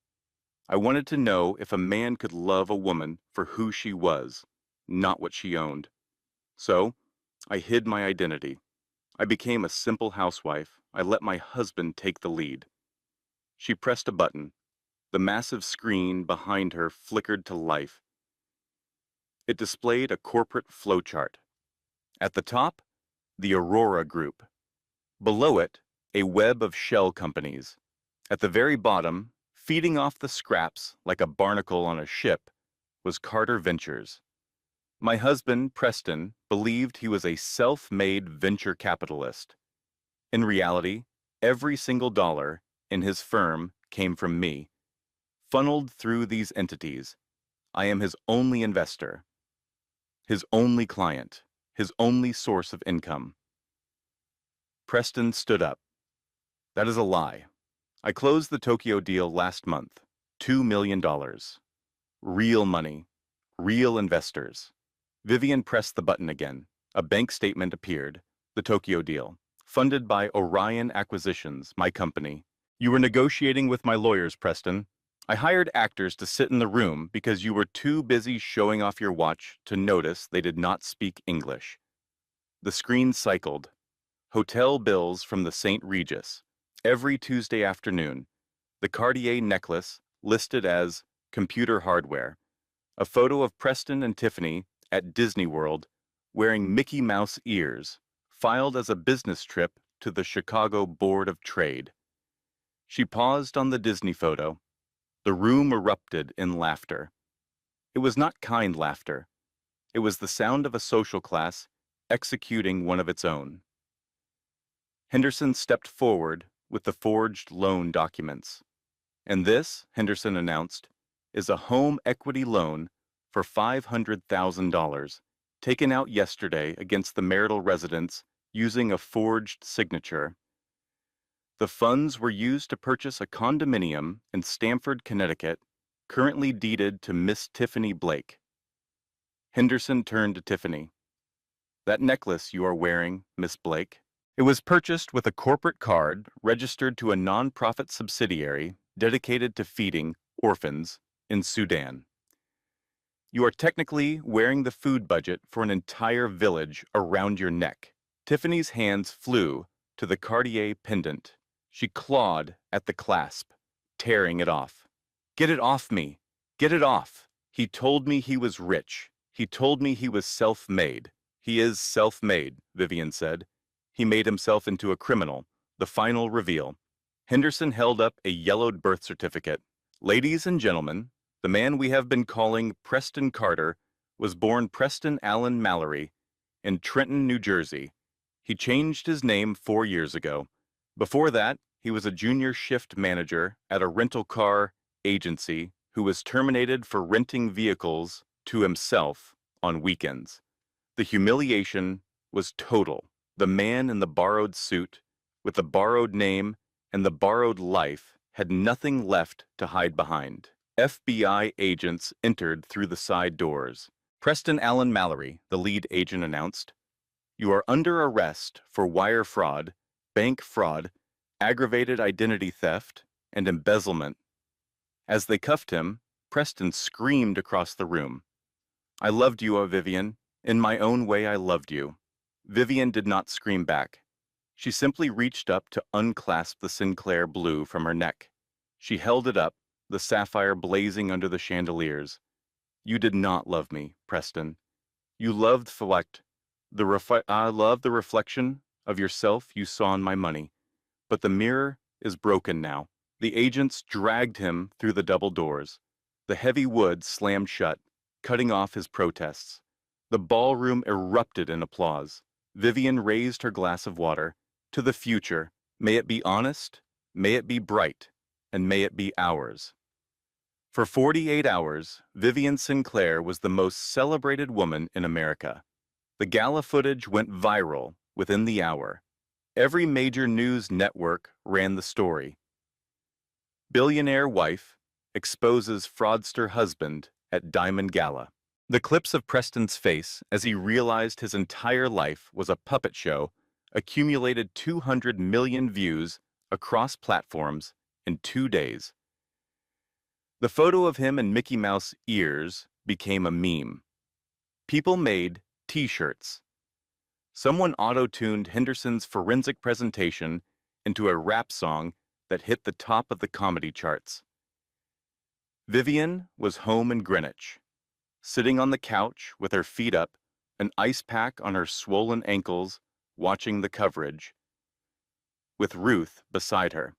I wanted to know if a man could love a woman for who she was, not what she owned. So, I hid my identity. I became a simple housewife. I let my husband take the lead." She pressed a button. The massive screen behind her flickered to life. It displayed a corporate flowchart. At the top, the Aurora Group. Below it, a web of shell companies. At the very bottom, feeding off the scraps like a barnacle on a ship, was Carter Ventures. My husband, Preston, believed he was a self-made venture capitalist. In reality, every single dollar in his firm came from me. Funneled through these entities, I am his only investor, his only client, his only source of income. Preston stood up. "That is a lie. I closed the Tokyo deal last month. $2 million. Real money. Real investors." Vivian pressed the button again. A bank statement appeared. "The Tokyo deal. Funded by Orion Acquisitions, my company. You were negotiating with my lawyers, Preston. I hired actors to sit in the room because you were too busy showing off your watch to notice they did not speak English." The screen cycled. Hotel bills from the St. Regis. Every Tuesday afternoon. The Cartier necklace listed as computer hardware. A photo of Preston and Tiffany at Disney World wearing Mickey Mouse ears, filed as a business trip to the Chicago Board of Trade. She paused on the Disney photo. The room erupted in laughter. It was not kind laughter. It was the sound of a social class executing one of its own. Henderson stepped forward with the forged loan documents. "And this," Henderson announced, "is a home equity loan for $500,000, taken out yesterday against the marital residence using a forged signature. The funds were used to purchase a condominium in Stamford, Connecticut, currently deeded to Miss Tiffany Blake." Henderson turned to Tiffany. "That necklace you are wearing, Miss Blake, it was purchased with a corporate card registered to a nonprofit subsidiary dedicated to feeding orphans in Sudan. You are technically wearing the food budget for an entire village around your neck." Tiffany's hands flew to the Cartier pendant. She clawed at the clasp, tearing it off. "Get it off me! Get it off! He told me he was rich. He told me he was self-made." "He is self-made," Vivian said. "He made himself into a criminal." The final reveal. Henderson held up a yellowed birth certificate. "Ladies and gentlemen, the man we have been calling Preston Carter was born Preston Allen Mallory in Trenton, New Jersey. He changed his name 4 years ago. Before that, he was a junior shift manager at a rental car agency who was terminated for renting vehicles to himself on weekends. The humiliation was total. The man in the borrowed suit, with the borrowed name and the borrowed life, had nothing left to hide behind. FBI agents entered through the side doors. "Preston Allen Mallory," the lead agent announced, "you are under arrest for wire fraud, bank fraud, aggravated identity theft, and embezzlement. As they cuffed him, Preston screamed across the room. "I loved you, Vivian. In my own way, I loved you." Vivian did not scream back. She simply reached up to unclasp the Sinclair blue from her neck. She held it up, the sapphire blazing under the chandeliers. "You did not love me, Preston. You loved I loved the reflection of yourself you saw in my money. But the mirror is broken now." The agents dragged him through the double doors. The heavy wood slammed shut, cutting off his protests. The ballroom erupted in applause. Vivian raised her glass of water. "To the future. May it be honest, may it be bright, and may it be ours." For 48 hours, Vivian Sinclair was the most celebrated woman in America. The gala footage went viral within the hour. Every major news network ran the story. Billionaire wife exposes fraudster husband at Diamond Gala. The clips of Preston's face as he realized his entire life was a puppet show accumulated 200 million views across platforms in 2 days. The photo of him in Mickey Mouse ears became a meme. People made T-shirts. Someone auto-tuned Henderson's forensic presentation into a rap song that hit the top of the comedy charts. Vivian was home in Greenwich, sitting on the couch with her feet up, an ice pack on her swollen ankles, watching the coverage, with Ruth beside her.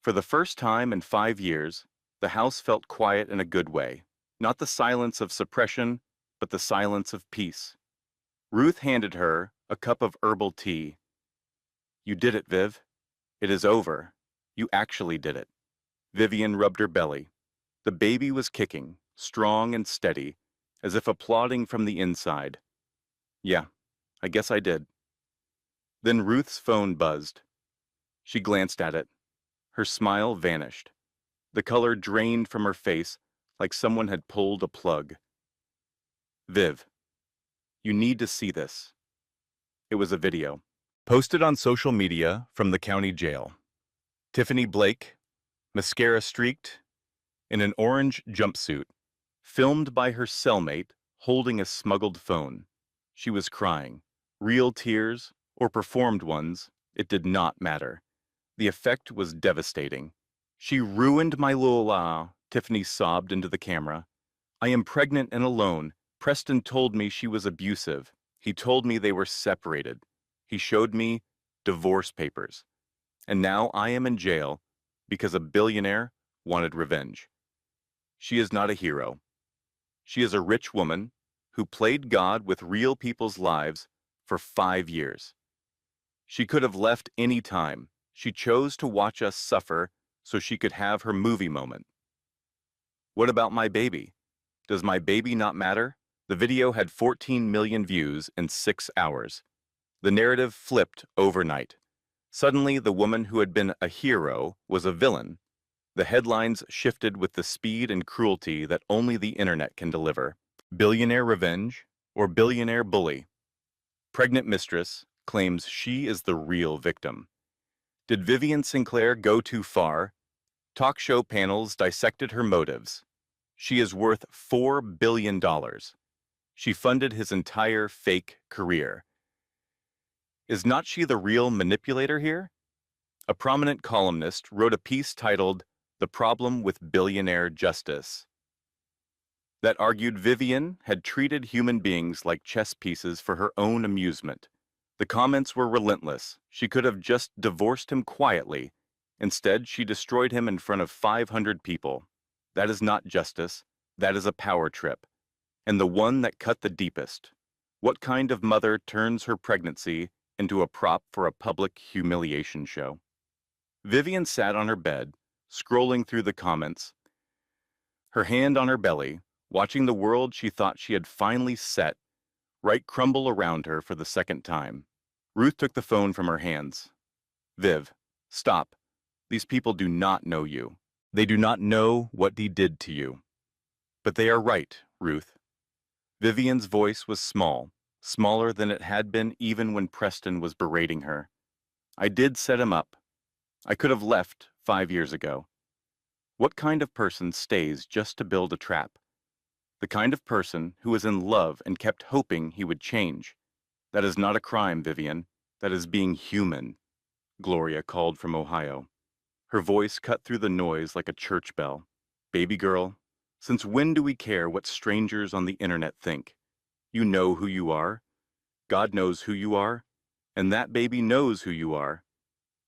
For the first time in 5 years, the house felt quiet in a good way, not the silence of suppression, but the silence of peace. Ruth handed her a cup of herbal tea. "You did it, Viv. It is over. You actually did it." Vivian rubbed her belly. The baby was kicking, strong and steady, as if applauding from the inside. "Yeah, I guess I did." Then Ruth's phone buzzed. She glanced at it. Her smile vanished. The color drained from her face like someone had pulled a plug. "Viv, you need to see this." It was a video, posted on social media from the county jail. Tiffany Blake, mascara streaked, in an orange jumpsuit, filmed by her cellmate holding a smuggled phone. She was crying. Real tears, or performed ones, it did not matter. The effect was devastating. "She ruined my Lola," Tiffany sobbed into the camera. "I am pregnant and alone. Preston told me she was abusive. He told me they were separated. He showed me divorce papers. And now I am in jail because a billionaire wanted revenge." She is not a hero. She is a rich woman who played God with real people's lives for 5 years. She could have left any time. She chose to watch us suffer so she could have her movie moment. What about my baby? Does my baby not matter? The video had 14 million views in 6 hours. The narrative flipped overnight. Suddenly, the woman who had been a hero was a villain. The headlines shifted with the speed and cruelty that only the internet can deliver. Billionaire revenge or billionaire bully? Pregnant mistress claims she is the real victim. Did Vivian Sinclair go too far? Talk show panels dissected her motives. She is worth $4 billion. She funded his entire fake career. Is not she the real manipulator here? A prominent columnist wrote a piece titled "The Problem with Billionaire Justice" that argued Vivian had treated human beings like chess pieces for her own amusement. The comments were relentless. She could have just divorced him quietly. Instead, she destroyed him in front of 500 people. That is not justice. That is a power trip. And the one that cut the deepest. What kind of mother turns her pregnancy into a prop for a public humiliation show? Vivian sat on her bed, scrolling through the comments, her hand on her belly, watching the world she thought she had finally set right crumble around her for the second time. Ruth took the phone from her hands. "Viv, stop. These people do not know you. They do not know what he did to you." "But they are right, Ruth." Vivian's voice was small, smaller than it had been even when Preston was berating her. I did set him up. I could have left 5 years ago. What kind of person stays just to build a trap? The kind of person who was in love and kept hoping he would change. That is not a crime, Vivian. That is being human, Gloria called from Ohio. Her voice cut through the noise like a church bell. Baby girl, since when do we care what strangers on the internet think? You know who you are. God knows who you are. And that baby knows who you are.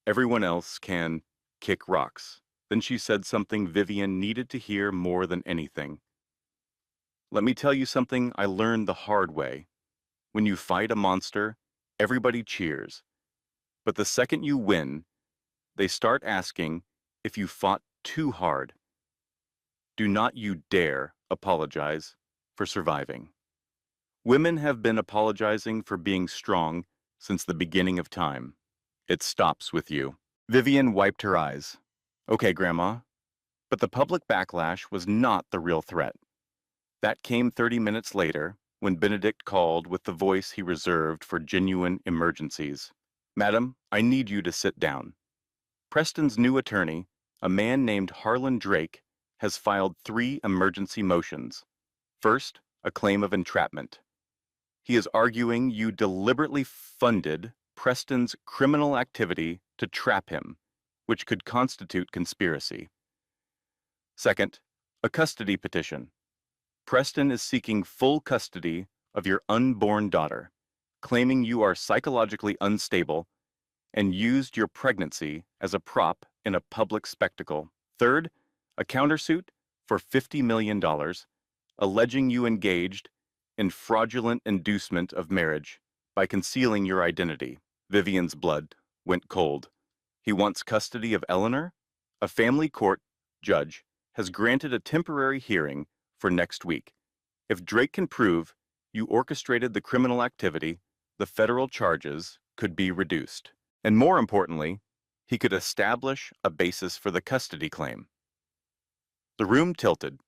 Everyone else can kick rocks. Then she said something Vivian needed to hear more than anything. Let me tell you something I learned the hard way. When you fight a monster, everybody cheers. But the second you win, they start asking if you fought too hard. Do not you dare apologize for surviving. Women have been apologizing for being strong since the beginning of time. It stops with you. Vivian wiped her eyes. Okay, Grandma. But the public backlash was not the real threat. That came 30 minutes later, when Benedict called with the voice he reserved for genuine emergencies. Madam, I need you to sit down. Preston's new attorney, a man named Harlan Drake, has filed 3 emergency motions. First, a claim of entrapment. He is arguing you deliberately funded Preston's criminal activity to trap him, which could constitute conspiracy. Second, a custody petition. Preston is seeking full custody of your unborn daughter, claiming you are psychologically unstable and used your pregnancy as a prop in a public spectacle. Third, a countersuit for $50 million, alleging you engaged in fraudulent inducement of marriage by concealing your identity. Vivian's blood went cold. He wants custody of Eleanor? A family court judge has granted a temporary hearing for next week. If Drake can prove you orchestrated the criminal activity, the federal charges could be reduced. And more importantly, he could establish a basis for the custody claim. The room tilted.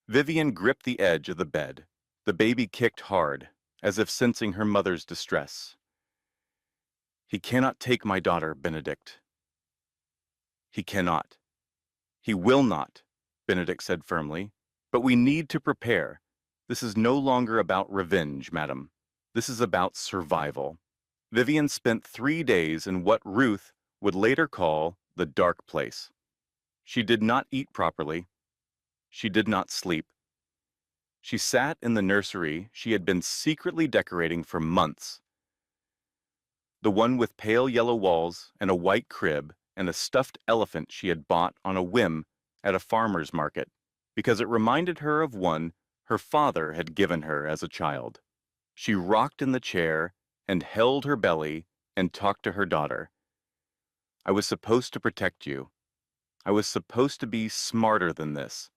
Vivian gripped the edge of the bed. The baby kicked hard, as if sensing her mother's distress. He cannot take my daughter, Benedict. He cannot. He will not, Benedict said firmly. But we need to prepare. This is no longer about revenge, madam. This is about survival. Vivian spent 3 days in what Ruth would later call the dark place. She did not eat properly. She did not sleep. She sat in the nursery she had been secretly decorating for months. The one with pale yellow walls and a white crib and a stuffed elephant she had bought on a whim at a farmer's market, because it reminded her of one her father had given her as a child. She rocked in the chair and held her belly and talked to her daughter. I was supposed to protect you. I was supposed to be smarter than this.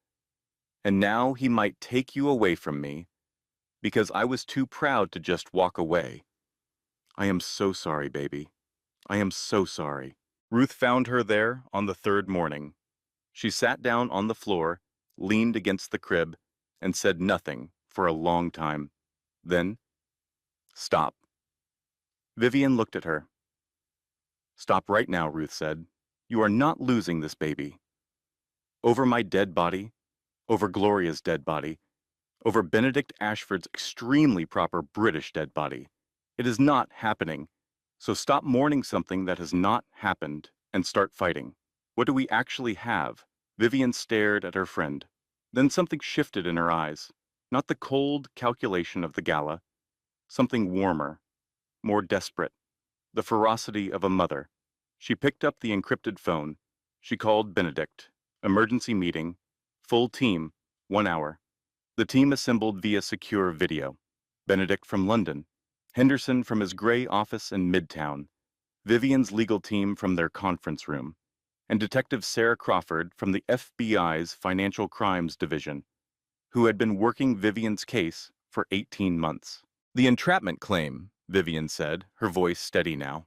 And now he might take you away from me because I was too proud to just walk away. I am so sorry, baby. I am so sorry. Ruth found her there on the 3rd morning. She sat down on the floor, leaned against the crib, and said nothing for a long time. Then, stop. Vivian looked at her. Stop right now, Ruth said. You are not losing this baby. Over my dead body, over Gloria's dead body, over Benedict Ashford's extremely proper British dead body. It is not happening. So stop mourning something that has not happened and start fighting. What do we actually have? Vivian stared at her friend. Then something shifted in her eyes. Not the cold calculation of the Gala. Something warmer, more desperate. The ferocity of a mother. She picked up the encrypted phone. She called Benedict. Emergency meeting. Full team. 1 hour. The team assembled via secure video. Benedict from London. Henderson from his gray office in Midtown. Vivian's legal team from their conference room. And Detective Sarah Crawford from the FBI's Financial Crimes Division, who had been working Vivian's case for 18 months. The entrapment claim, Vivian said, her voice steady now.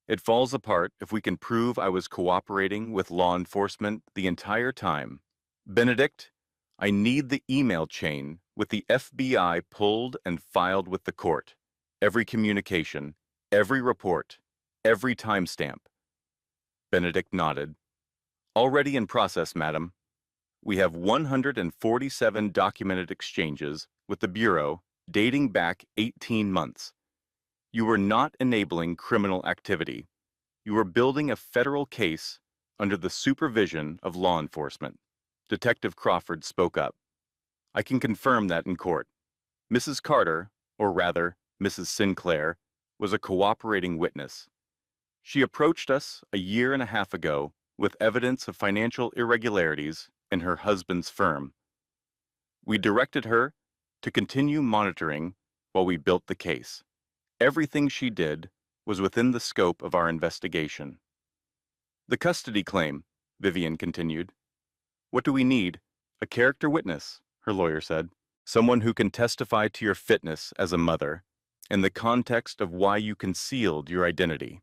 It falls apart if we can prove I was cooperating with law enforcement the entire time. Benedict, I need the email chain with the FBI pulled and filed with the court. Every communication, every report, every timestamp. Benedict nodded. Already in process, madam. We have 147 documented exchanges with the Bureau dating back 18 months. You were not enabling criminal activity. You were building a federal case under the supervision of law enforcement. Detective Crawford spoke up. I can confirm that in court. Mrs. Carter, or rather, Mrs. Sinclair, was a cooperating witness. She approached us a year and a half ago with evidence of financial irregularities in her husband's firm. We directed her to continue monitoring while we built the case. Everything she did was within the scope of our investigation. The custody claim, Vivian continued. What do we need? A character witness, her lawyer said. Someone who can testify to your fitness as a mother in the context of why you concealed your identity.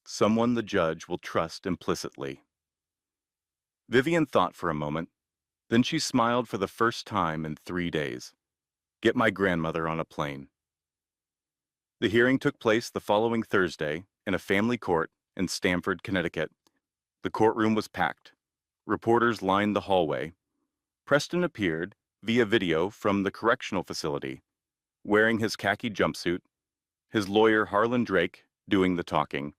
Someone the judge will trust implicitly. Vivian thought for a moment. Then she smiled for the first time in 3 days. Get my grandmother on a plane. The hearing took place the following Thursday in a family court in Stamford, Connecticut. The courtroom was packed. Reporters lined the hallway. Preston appeared via video from the correctional facility, wearing his khaki jumpsuit, his lawyer Harlan Drake doing the talking.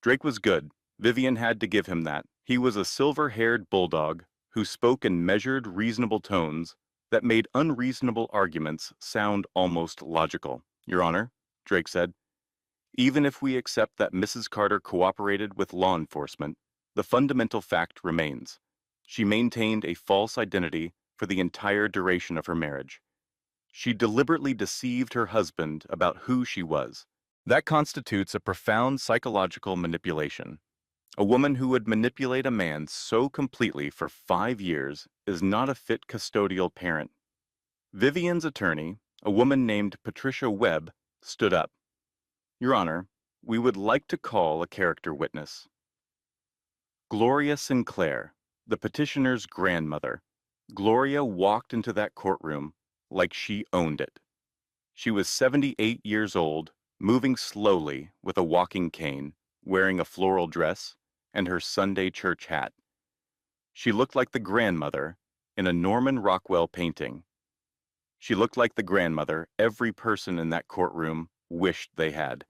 Drake was good. Vivian had to give him that. He was a silver-haired bulldog who spoke in measured, reasonable tones that made unreasonable arguments sound almost logical. Your Honor, Drake said, even if we accept that Mrs. Carter cooperated with law enforcement, the fundamental fact remains. She maintained a false identity for the entire duration of her marriage. She deliberately deceived her husband about who she was. That constitutes a profound psychological manipulation. A woman who would manipulate a man so completely for 5 years is not a fit custodial parent. Vivian's attorney, a woman named Patricia Webb, stood up. Your Honor, we would like to call a character witness. Gloria Sinclair, the petitioner's grandmother. Gloria walked into that courtroom like she owned it. She was 78 years old, moving slowly with a walking cane, wearing a floral dress and her Sunday church hat. She looked like the grandmother in a Norman Rockwell painting. She looked like the grandmother every person in that courtroom wished they had.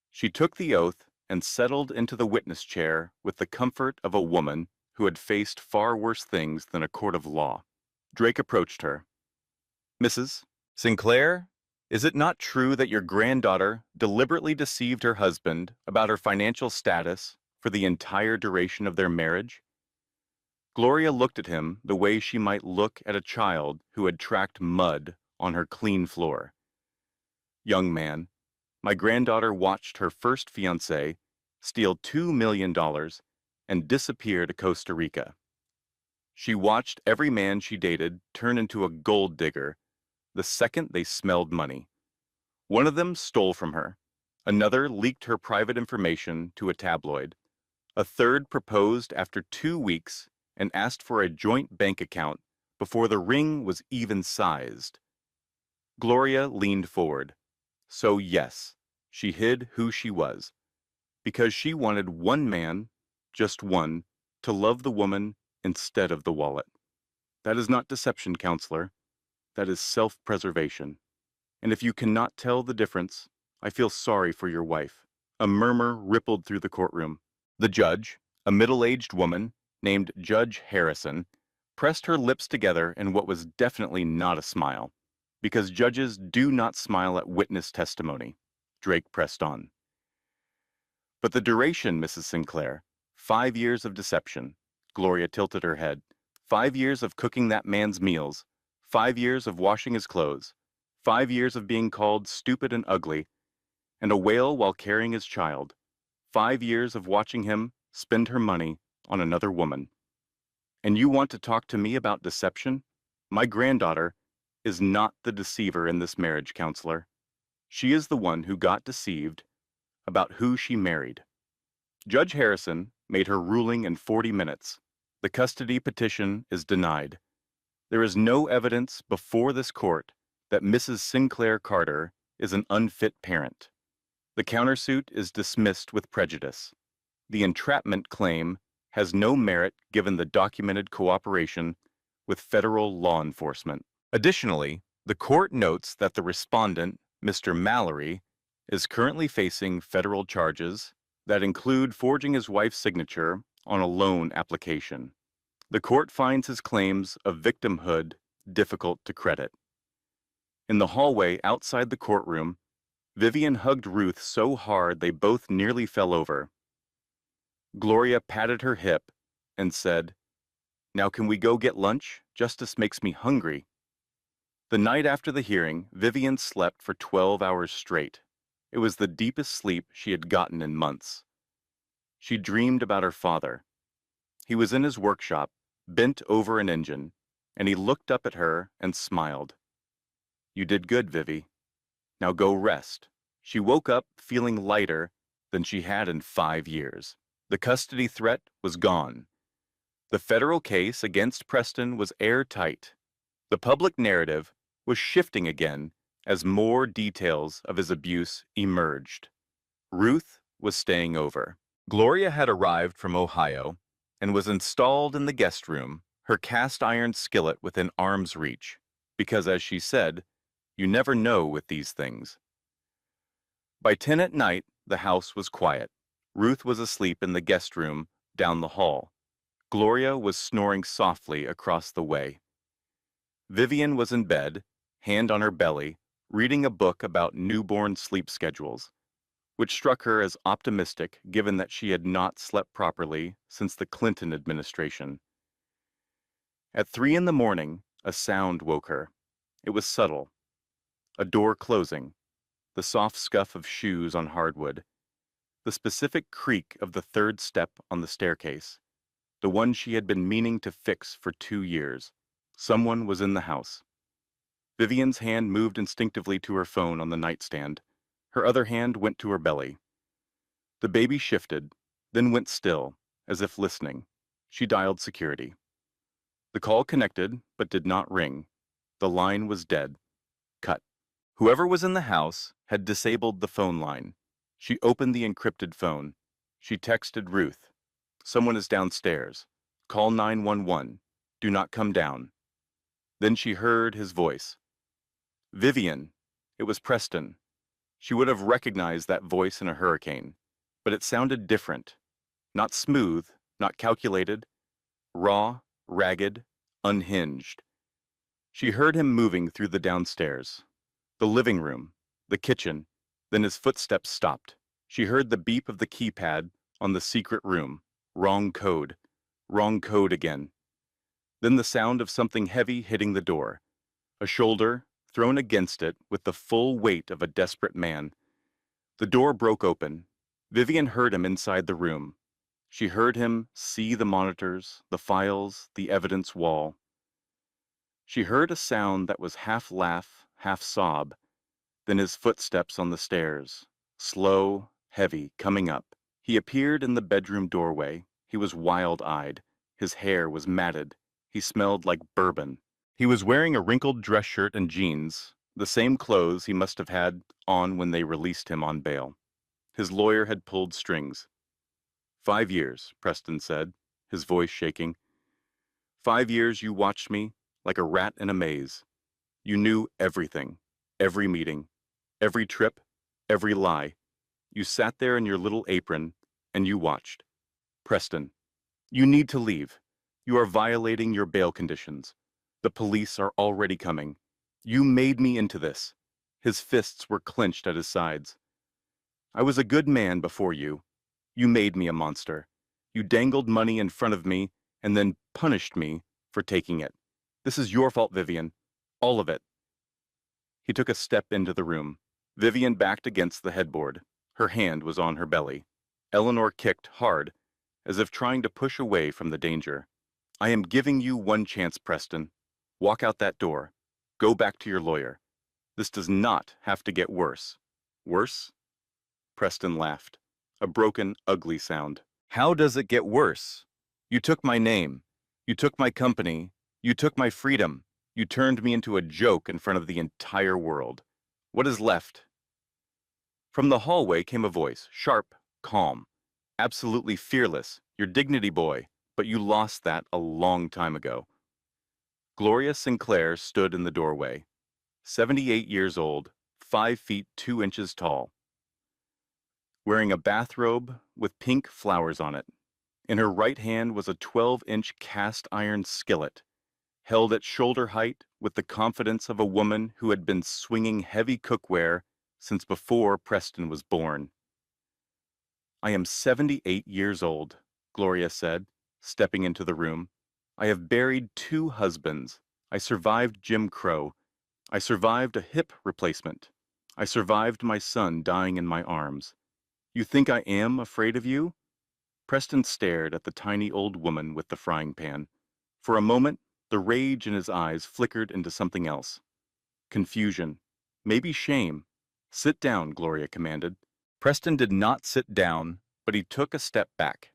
She took the oath and settled into the witness chair with the comfort of a woman who had faced far worse things than a court of law. Drake approached her. Mrs. Sinclair, is it not true that your granddaughter deliberately deceived her husband about her financial status for the entire duration of their marriage? Gloria looked at him the way she might look at a child who had tracked mud on her clean floor. Young man, my granddaughter watched her first fiancé steal $2 million and disappear to Costa Rica. She watched every man she dated turn into a gold digger the second they smelled money. One of them stole from her. Another leaked her private information to a tabloid. A third proposed after 2 weeks and asked for a joint bank account before the ring was even sized. Gloria leaned forward. So yes, she hid who she was, because she wanted one man, just one, to love the woman instead of the wallet. That is not deception, counselor. That is self-preservation. And if you cannot tell the difference, I feel sorry for your wife. A murmur rippled through the courtroom. The judge, a middle-aged woman named Judge Harrison, pressed her lips together in what was definitely not a smile, because judges do not smile at witness testimony. Drake pressed on. But the duration, Mrs. Sinclair, 5 years of deception. Gloria tilted her head. 5 years of cooking that man's meals. 5 years of washing his clothes. 5 years of being called stupid and ugly, and a wail while carrying his child. 5 years of watching him spend her money on another woman. And you want to talk to me about deception? My granddaughter is not the deceiver in this marriage, counselor. She is the one who got deceived about who she married. Judge Harrison made her ruling in 40 minutes. The custody petition is denied. There is no evidence before this court that Mrs. Sinclair Carter is an unfit parent. The countersuit is dismissed with prejudice. The entrapment claim has no merit given the documented cooperation with federal law enforcement. Additionally, the court notes that the respondent, Mr. Mallory, is currently facing federal charges that include forging his wife's signature on a loan application. The court finds his claims of victimhood difficult to credit. In the hallway outside the courtroom, Vivian hugged Ruth so hard they both nearly fell over. Gloria patted her hip and said, "Now can we go get lunch? Justice makes me hungry." The night after the hearing, Vivian slept for 12 hours straight. It was the deepest sleep she had gotten in months. She dreamed about her father. He was in his workshop, bent over an engine, and he looked up at her and smiled. "You did good, Vivi. Now go rest." She woke up feeling lighter than she had in 5 years. The custody threat was gone. The federal case against Preston was airtight. The public narrative was shifting again as more details of his abuse emerged. Ruth was staying over. Gloria had arrived from Ohio and was installed in the guest room, her cast-iron skillet within arm's reach, because, as she said, you never know with these things. By 10 at night, the house was quiet. Ruth was asleep in the guest room down the hall. Gloria was snoring softly across the way. Vivian was in bed, hand on her belly, reading a book about newborn sleep schedules, which struck her as optimistic given that she had not slept properly since the Clinton administration. At 3 in the morning, a sound woke her. It was subtle. A door closing, the soft scuff of shoes on hardwood, the specific creak of the third step on the staircase, the one she had been meaning to fix for 2 years. Someone was in the house. Vivian's hand moved instinctively to her phone on the nightstand. Her other hand went to her belly. The baby shifted, then went still, as if listening. She dialed security. The call connected, but did not ring. The line was dead. Cut. Whoever was in the house had disabled the phone line. She opened the encrypted phone. She texted Ruth. "Someone is downstairs. Call 911. Do not come down." Then she heard his voice. "Vivian." It was Preston. She would have recognized that voice in a hurricane, but it sounded different. Not smooth, not calculated. Raw, ragged, unhinged. She heard him moving through the downstairs. The living room, the kitchen, then his footsteps stopped. She heard the beep of the keypad on the secret room. Wrong code again. Then the sound of something heavy hitting the door. A shoulder thrown against it with the full weight of a desperate man. The door broke open. Vivian heard him inside the room. She heard him see the monitors, the files, the evidence wall. She heard a sound that was half laugh, half sob, then his footsteps on the stairs, slow, heavy, coming up. He appeared in the bedroom doorway. He was wild-eyed. His hair was matted. He smelled like bourbon. He was wearing a wrinkled dress shirt and jeans, the same clothes he must have had on when they released him on bail. His lawyer had pulled strings. 5 years, Preston said, his voice shaking. 5 years you watched me like a rat in a maze. You knew everything, every meeting, every trip, every lie. You sat there in your little apron, and you watched. Preston, you need to leave. You are violating your bail conditions. The police are already coming. You made me into this. His fists were clenched at his sides. I was a good man before you. You made me a monster. You dangled money in front of me and then punished me for taking it. This is your fault, Vivian. All of it. He took a step into the room. Vivian backed against the headboard. Her hand was on her belly. Eleanor kicked hard, as if trying to push away from the danger. I am giving you one chance, Preston. Walk out that door. Go back to your lawyer. This does not have to get worse. Worse? Preston laughed. A broken, ugly sound. How does it get worse? You took my name. You took my company. You took my freedom. You turned me into a joke in front of the entire world. What is left? From the hallway came a voice, sharp, calm, absolutely fearless, your dignity boy, but you lost that a long time ago. Gloria Sinclair stood in the doorway, 78 years old, 5 feet 2 inches tall, wearing a bathrobe with pink flowers on it. In her right hand was a 12-inch cast iron skillet, held at shoulder height with the confidence of a woman who had been swinging heavy cookware since before Preston was born. I am 78 years old, Gloria said, stepping into the room. I have buried 2 husbands. I survived Jim Crow. I survived a hip replacement. I survived my son dying in my arms. You think I am afraid of you? Preston stared at the tiny old woman with the frying pan. For a moment, the rage in his eyes flickered into something else. Confusion. Maybe shame. Sit down, Gloria commanded. Preston did not sit down, but he took a step back.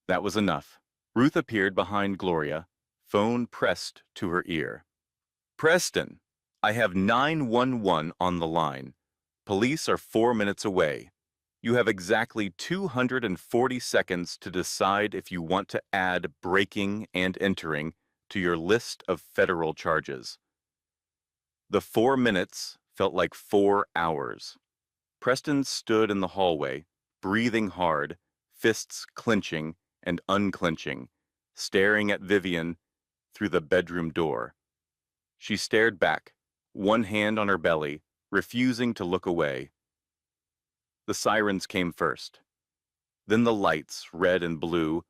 That was enough. Ruth appeared behind Gloria, phone pressed to her ear. Preston, I have 911 on the line. Police are 4 minutes away. You have exactly 240 seconds to decide if you want to add breaking and entering to your list of federal charges. The 4 minutes felt like 4 hours. Preston stood in the hallway, breathing hard, fists clenching and unclenching, staring at Vivian through the bedroom door. She stared back, one hand on her belly, refusing to look away. The sirens came first. Then the lights, red and blue,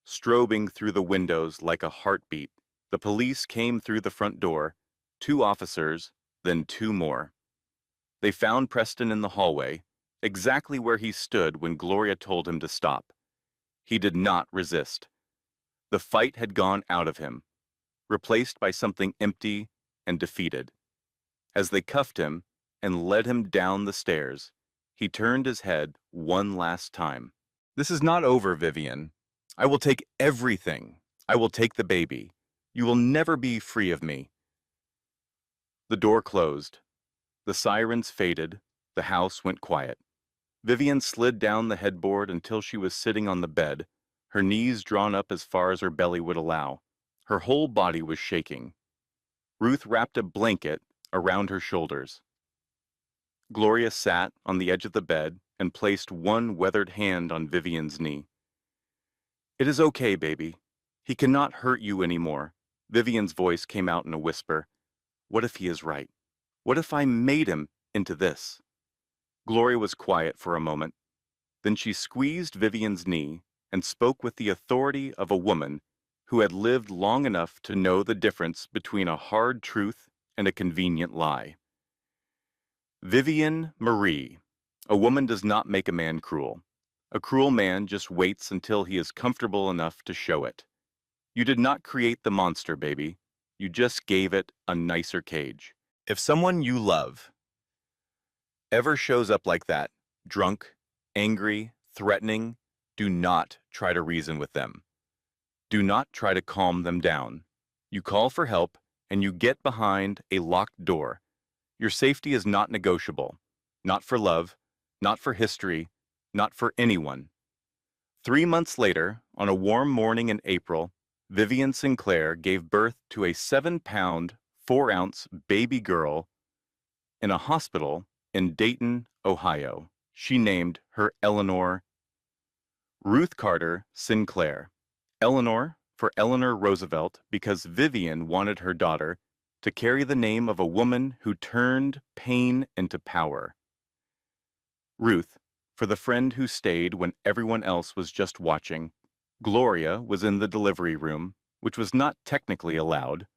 strobing through the windows like a heartbeat. The police came through the front door, 2 officers, then 2 more. They found Preston in the hallway, exactly where he stood when Gloria told him to stop. He did not resist. The fight had gone out of him, replaced by something empty and defeated. As they cuffed him and led him down the stairs, he turned his head one last time. This is not over, Vivian. I will take everything. I will take the baby. You will never be free of me. The door closed. The sirens faded. The house went quiet. Vivian slid down the headboard until she was sitting on the bed, her knees drawn up as far as her belly would allow. Her whole body was shaking. Ruth wrapped a blanket around her shoulders. Gloria sat on the edge of the bed and placed one weathered hand on Vivian's knee. It is okay, baby. He cannot hurt you anymore. Vivian's voice came out in a whisper. What if he is right? What if I made him into this? Gloria was quiet for a moment. Then she squeezed Vivian's knee and spoke with the authority of a woman who had lived long enough to know the difference between a hard truth and a convenient lie. Vivian Marie, a woman does not make a man cruel. A cruel man just waits until he is comfortable enough to show it. You did not create the monster, baby. You just gave it a nicer cage. If someone you love ever shows up like that, drunk, angry, threatening, do not try to reason with them. Do not try to calm them down. You call for help and you get behind a locked door. Your safety is not negotiable. Not for love, not for history, not for anyone. 3 months later, on a warm morning in April, Vivian Sinclair gave birth to a 7-pound, 4-ounce baby girl in a hospital in Dayton, Ohio. She named her Eleanor Ruth Carter Sinclair. Eleanor for Eleanor Roosevelt because Vivian wanted her daughter to carry the name of a woman who turned pain into power. Ruth for the friend who stayed when everyone else was just watching. Gloria was in the delivery room, which was not technically allowed,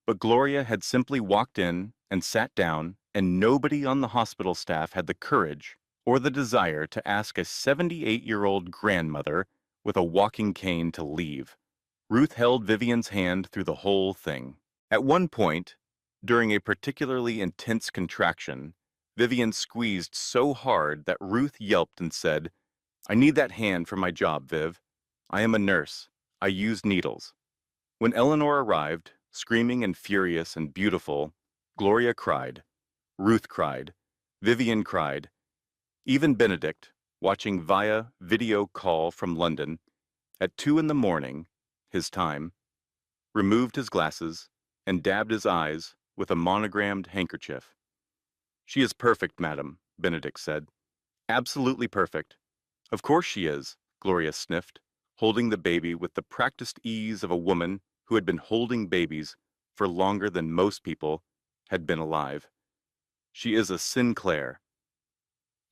but Gloria had simply walked in and sat down, and nobody on the hospital staff had the courage or the desire to ask a 78-year-old grandmother with a walking cane to leave. Ruth held Vivian's hand through the whole thing. At one point, during a particularly intense contraction, Vivian squeezed so hard that Ruth yelped and said, "I need that hand for my job, Viv. I am a nurse. I use needles." When Eleanor arrived, screaming and furious and beautiful, Gloria cried. Ruth cried. Vivian cried. Even Benedict, watching via video call from London at 2 in the morning, his time, removed his glasses and dabbed his eyes with a monogrammed handkerchief. "She is perfect, madam," Benedict said. "Absolutely perfect." "Of course she is," Gloria sniffed, holding the baby with the practiced ease of a woman who had been holding babies for longer than most people had been alive. "She is a Sinclair."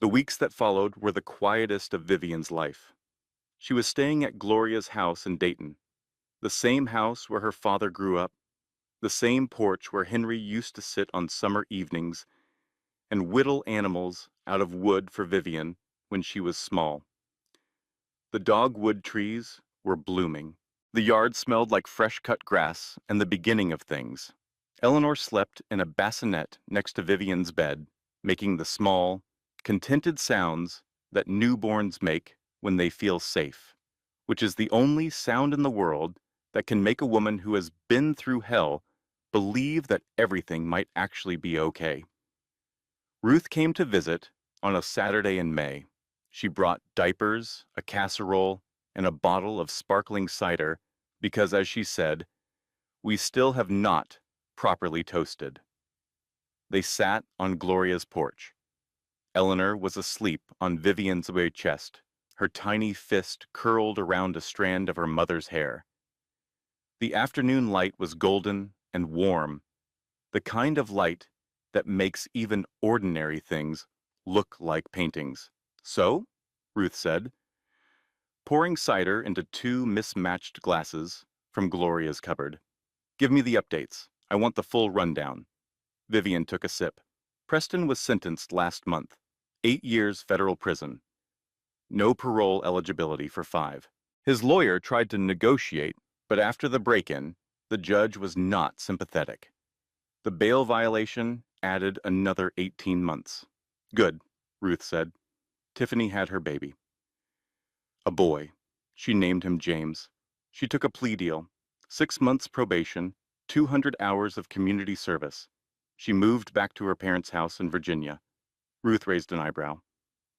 The weeks that followed were the quietest of Vivian's life. She was staying at Gloria's house in Dayton, the same house where her father grew up, the same porch where Henry used to sit on summer evenings and whittle animals out of wood for Vivian when she was small. The dogwood trees were blooming. The yard smelled like fresh-cut grass and the beginning of things. Eleanor slept in a bassinet next to Vivian's bed, making the small, contented sounds that newborns make when they feel safe, which is the only sound in the world that can make a woman who has been through hell believe that everything might actually be okay. Ruth came to visit on a Saturday in May. She brought diapers, a casserole, and a bottle of sparkling cider because, as she said, "We still have not properly toasted." They sat on Gloria's porch. Eleanor was asleep on Vivian's way chest, her tiny fist curled around a strand of her mother's hair. The afternoon light was golden and warm, the kind of light that makes even ordinary things look like paintings. "So?" Ruth said, pouring cider into two mismatched glasses from Gloria's cupboard. "Give me the updates. I want the full rundown." Vivian took a sip. "Preston was sentenced last month. 8 years federal prison. No parole eligibility for 5. His lawyer tried to negotiate, but after the break-in, the judge was not sympathetic. The bail violation added another 18 months. Good, Ruth said. Tiffany had her baby. A boy. She named him James. She took a plea deal. 6 months probation, 200 hours of community service. She moved back to her parents' house in Virginia. Ruth raised an eyebrow.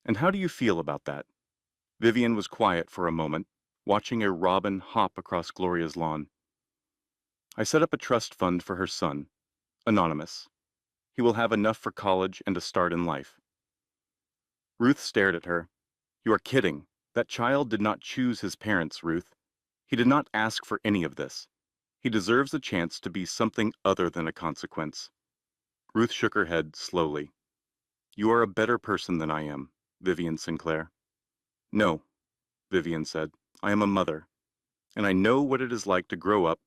"And how do you feel about that?" Vivian was quiet for a moment, watching a robin hop across Gloria's lawn. "I set up a trust fund for her son. Anonymous. He will have enough for college and a start in life." Ruth stared at her. "You are kidding. That child did not choose his parents, Ruth. He did not ask for any of this. He deserves a chance to be something other than a consequence." Ruth shook her head slowly. "You are a better person than I am, Vivian Sinclair." "No," Vivian said. "I am a mother, and I know what it is like to grow up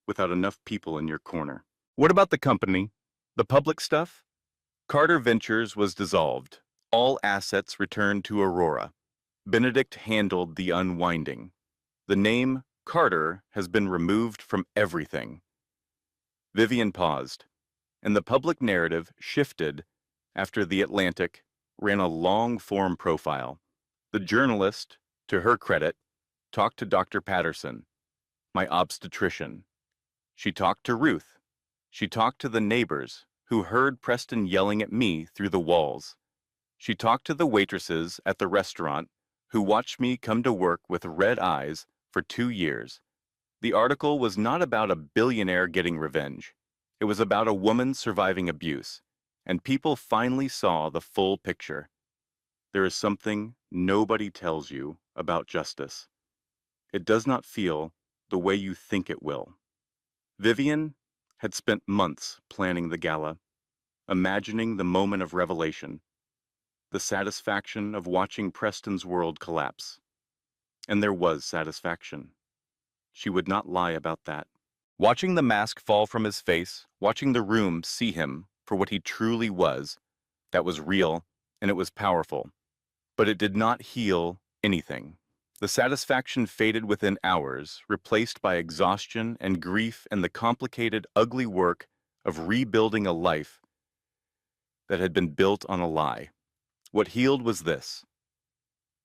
without enough people in your corner." "What about the company? The public stuff?" Carter Ventures was dissolved. All assets returned to Aurora. Benedict handled the unwinding. The name Carter has been removed from everything. Vivian paused, and the public narrative shifted after The Atlantic ran a long-form profile. The journalist, to her credit, talked to Dr. Patterson, my obstetrician. She talked to Ruth. She talked to the neighbors who heard Preston yelling at me through the walls. She talked to the waitresses at the restaurant who watched me come to work with red eyes for 2 years. The article was not about a billionaire getting revenge. It was about a woman surviving abuse, and people finally saw the full picture. There is something nobody tells you about justice. It does not feel the way you think it will. Vivian had spent months planning the gala, imagining the moment of revelation, the satisfaction of watching Preston's world collapse. And there was satisfaction. She would not lie about that. Watching the mask fall from his face, watching the room see him for what he truly was, that was real and it was powerful. But it did not heal anything. The satisfaction faded within hours, replaced by exhaustion and grief and the complicated, ugly work of rebuilding a life that had been built on a lie. What healed was this.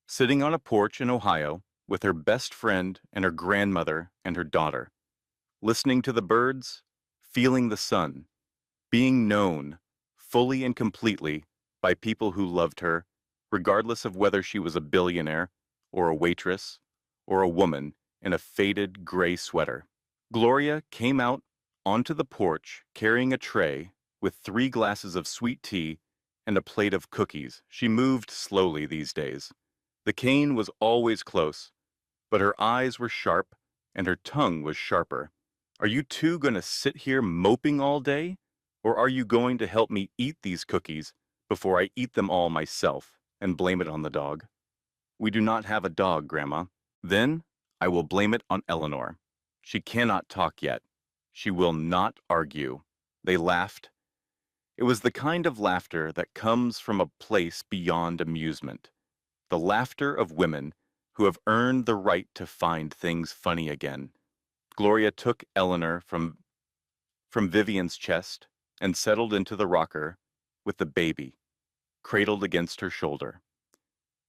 Sitting on a porch in Ohio with her best friend and her grandmother and her daughter, listening to the birds, feeling the sun, being known fully and completely by people who loved her regardless of whether she was a billionaire, or a waitress, or a woman in a faded gray sweater. Gloria came out onto the porch carrying a tray with 3 glasses of sweet tea and a plate of cookies. She moved slowly these days. The cane was always close, but her eyes were sharp and her tongue was sharper. Are you two going to sit here moping all day? Or are you going to help me eat these cookies before I eat them all myself and blame it on the dog? We do not have a dog, Grandma. Then I will blame it on Eleanor. She cannot talk yet. She will not argue. They laughed. It was the kind of laughter that comes from a place beyond amusement. The laughter of women who have earned the right to find things funny again. Gloria took Eleanor from Vivian's chest and settled into the rocker with the baby cradled against her shoulder.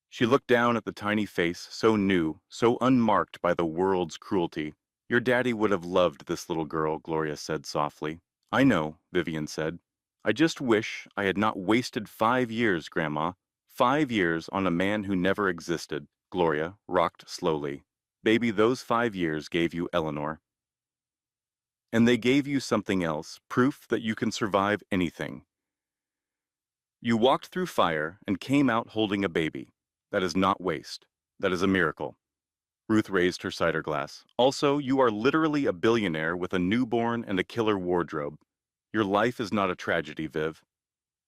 She looked down at the tiny face, so new, so unmarked by the world's cruelty. Your daddy would have loved this little girl, Gloria said softly. I know, Vivian said. I just wish I had not wasted 5 years, Grandma. 5 years on a man who never existed. Gloria rocked slowly. Baby, those 5 years gave you Eleanor. And they gave you something else, proof that you can survive anything. You walked through fire and came out holding a baby. That is not waste. That is a miracle. Ruth raised her cider glass. Also, you are literally a billionaire with a newborn and a killer wardrobe. Your life is not a tragedy, Viv.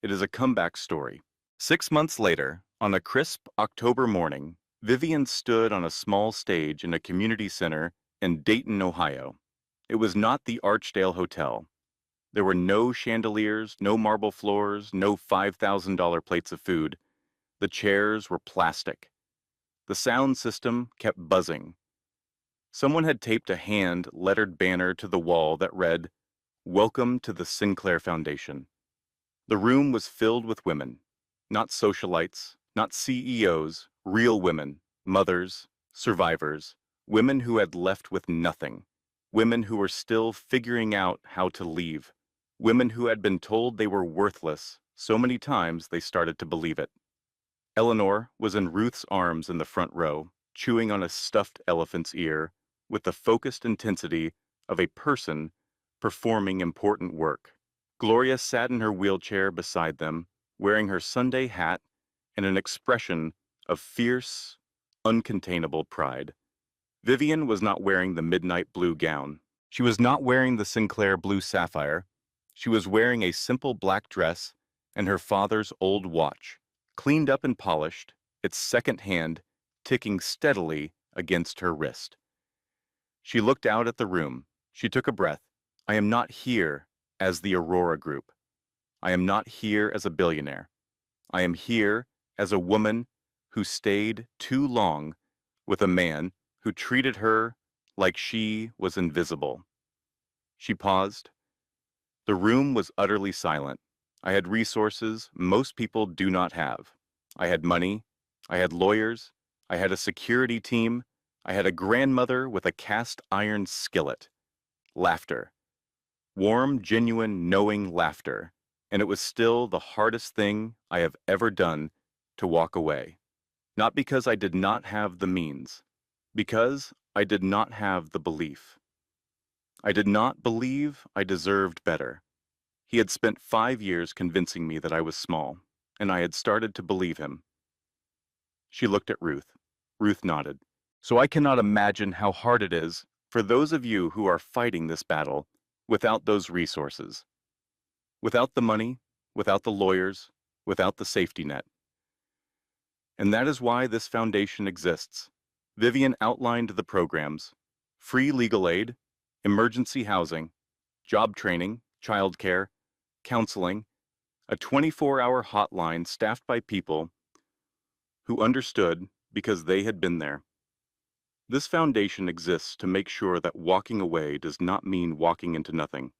It is a comeback story. 6 months later, on a crisp October morning, Vivian stood on a small stage in a community center in Dayton, Ohio. It was not the Archdale Hotel. There were no chandeliers, no marble floors, no $5,000 plates of food. The chairs were plastic. The sound system kept buzzing. Someone had taped a hand-lettered banner to the wall that read, "Welcome to the Sinclair Foundation." The room was filled with women, not socialites, not CEOs, real women, mothers, survivors, women who had left with nothing, women who were still figuring out how to leave, women who had been told they were worthless so many times they started to believe it. Eleanor was in Ruth's arms in the front row, chewing on a stuffed elephant's ear with the focused intensity of a person performing important work. Gloria sat in her wheelchair beside them, wearing her Sunday hat and an expression of fierce, uncontainable pride. Vivian was not wearing the midnight blue gown. She was not wearing the Sinclair blue sapphire. She was wearing a simple black dress and her father's old watch, cleaned up and polished, its second hand ticking steadily against her wrist. She looked out at the room. She took a breath. I am not here as the Aurora Group. I am not here as a billionaire. I am here as a woman who stayed too long with a man who treated her like she was invisible. She paused. The room was utterly silent. I had resources most people do not have. I had money. I had lawyers. I had a security team. I had a grandmother with a cast iron skillet. Laughter. Warm, genuine, knowing laughter. And it was still the hardest thing I have ever done to walk away. Not because I did not have the means. Because I did not have the belief. I did not believe I deserved better. He had spent 5 years convincing me that I was small, and I had started to believe him. She looked at Ruth. Ruth nodded. So I cannot imagine how hard it is for those of you who are fighting this battle without those resources. Without the money, without the lawyers, without the safety net. And that is why this foundation exists. Vivian outlined the programs: free legal aid, emergency housing, job training, childcare, counseling, a 24-hour hotline staffed by people who understood because they had been there. This foundation exists to make sure that walking away does not mean walking into nothing.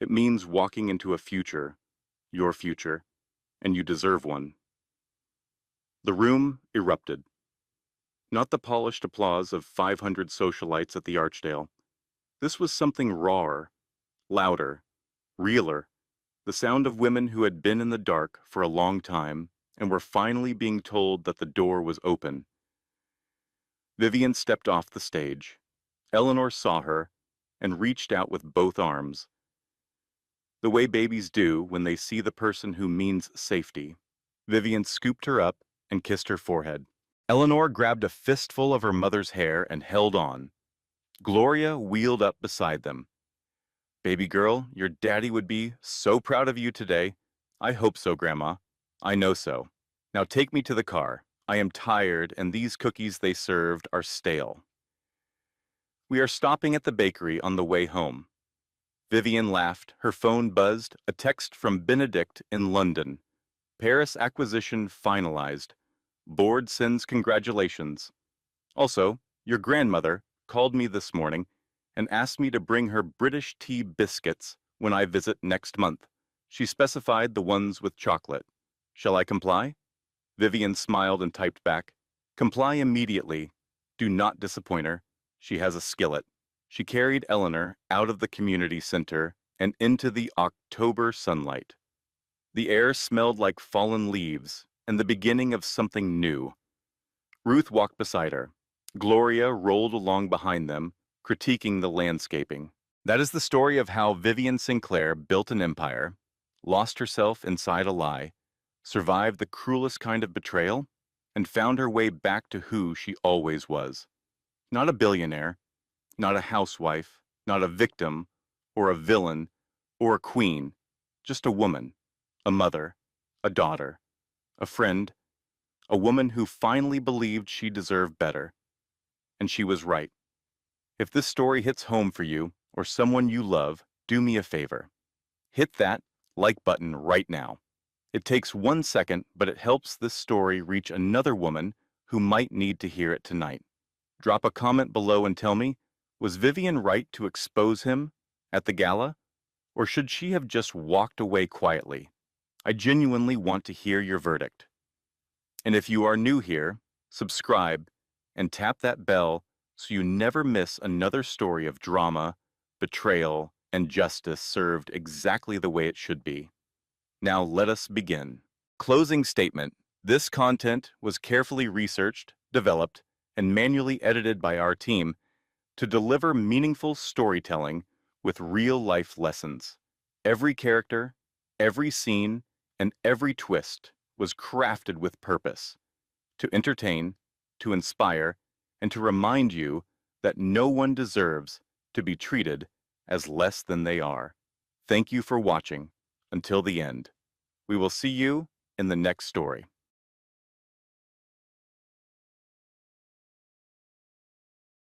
It means walking into a future, your future, and you deserve one. The room erupted. Not the polished applause of 500 socialites at the Archdale. This was something rawer, louder, realer, the sound of women who had been in the dark for a long time and were finally being told that the door was open. Vivian stepped off the stage. Eleanor saw her and reached out with both arms, the way babies do when they see the person who means safety. Vivian scooped her up and kissed her forehead. Eleanor grabbed a fistful of her mother's hair and held on. Gloria wheeled up beside them. "Baby girl, your daddy would be so proud of you today." "I hope so, Grandma. I know so. Now take me to the car. I am tired, and these cookies they served are stale." "We are stopping at the bakery on the way home." Vivian laughed. Her phone buzzed. A text from Benedict in London. "Paris acquisition finalized. Board sends congratulations. Also, your grandmother called me this morning and asked me to bring her British tea biscuits when I visit next month. She specified the ones with chocolate. Shall I comply?" Vivian smiled and typed back, "Comply immediately. Do not disappoint her. She has a skillet." She carried Eleanor out of the community center and into the October sunlight. The air smelled like fallen leaves and the beginning of something new. Ruth walked beside her. Gloria rolled along behind them, critiquing the landscaping. That is the story of how Vivian Sinclair built an empire, lost herself inside a lie, survived the cruelest kind of betrayal, and found her way back to who she always was. Not a billionaire, not a housewife, not a victim, or a villain, or a queen, just a woman, a mother, a daughter, a friend, a woman who finally believed she deserved better. And she was right. If this story hits home for you or someone you love, do me a favor. Hit that like button right now. It takes 1 second, but it helps this story reach another woman who might need to hear it tonight. Drop a comment below and tell me, was Vivian right to expose him at the gala? Or should she have just walked away quietly? I genuinely want to hear your verdict. And if you are new here, subscribe and tap that bell so you never miss another story of drama, betrayal, and justice served exactly the way it should be. Now let us begin. Closing statement. This content was carefully researched, developed, and manually edited by our team to deliver meaningful storytelling with real-life lessons. Every character, every scene, and every twist was crafted with purpose, to entertain, to inspire, and to remind you that no one deserves to be treated as less than they are. Thank you for watching until the end. We will see you in the next story.